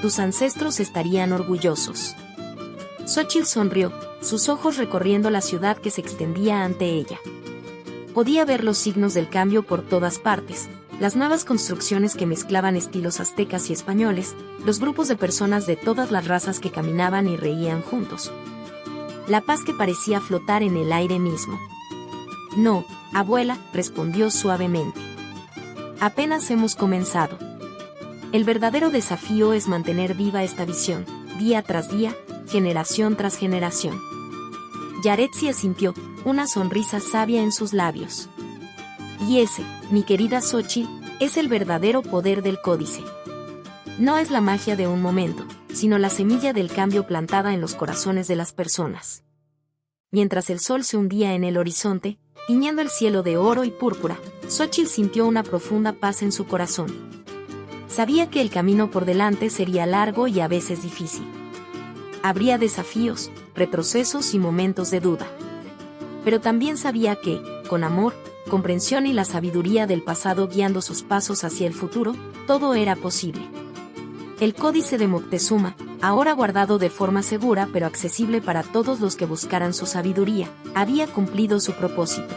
Speaker 1: «Tus ancestros estarían orgullosos». Xóchitl sonrió, sus ojos recorriendo la ciudad que se extendía ante ella. Podía ver los signos del cambio por todas partes, las nuevas construcciones que mezclaban estilos aztecas y españoles, los grupos de personas de todas las razas que caminaban y reían juntos. La paz que parecía flotar en el aire mismo. «No, abuela», respondió suavemente. «Apenas hemos comenzado. El verdadero desafío es mantener viva esta visión, día tras día, generación tras generación». Yaretsi asintió, una sonrisa sabia en sus labios. «Y ese, mi querida Xóchitl, es el verdadero poder del códice. No es la magia de un momento, sino la semilla del cambio plantada en los corazones de las personas». Mientras el sol se hundía en el horizonte, tiñendo el cielo de oro y púrpura, Xóchitl sintió una profunda paz en su corazón. Sabía que el camino por delante sería largo y a veces difícil. Habría desafíos, retrocesos y momentos de duda. Pero también sabía que, con amor, comprensión y la sabiduría del pasado guiando sus pasos hacia el futuro, todo era posible. El Códice de Moctezuma, ahora guardado de forma segura pero accesible para todos los que buscaran su sabiduría, había cumplido su propósito.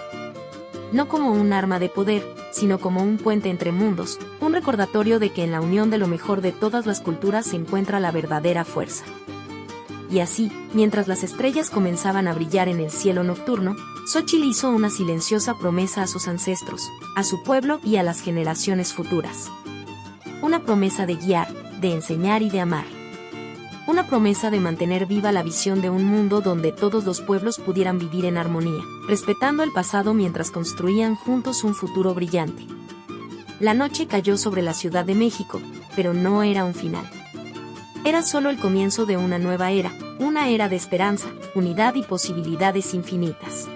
Speaker 1: No como un arma de poder, sino como un puente entre mundos, un recordatorio de que en la unión de lo mejor de todas las culturas se encuentra la verdadera fuerza. Y así, mientras las estrellas comenzaban a brillar en el cielo nocturno, Xóchitl hizo una silenciosa promesa a sus ancestros, a su pueblo y a las generaciones futuras. Una promesa de guiar, de enseñar y de amar. Una promesa de mantener viva la visión de un mundo donde todos los pueblos pudieran vivir en armonía, respetando el pasado mientras construían juntos un futuro brillante. La noche cayó sobre la Ciudad de México, pero no era un final. Era solo el comienzo de una nueva era, una era de esperanza, unidad y posibilidades infinitas.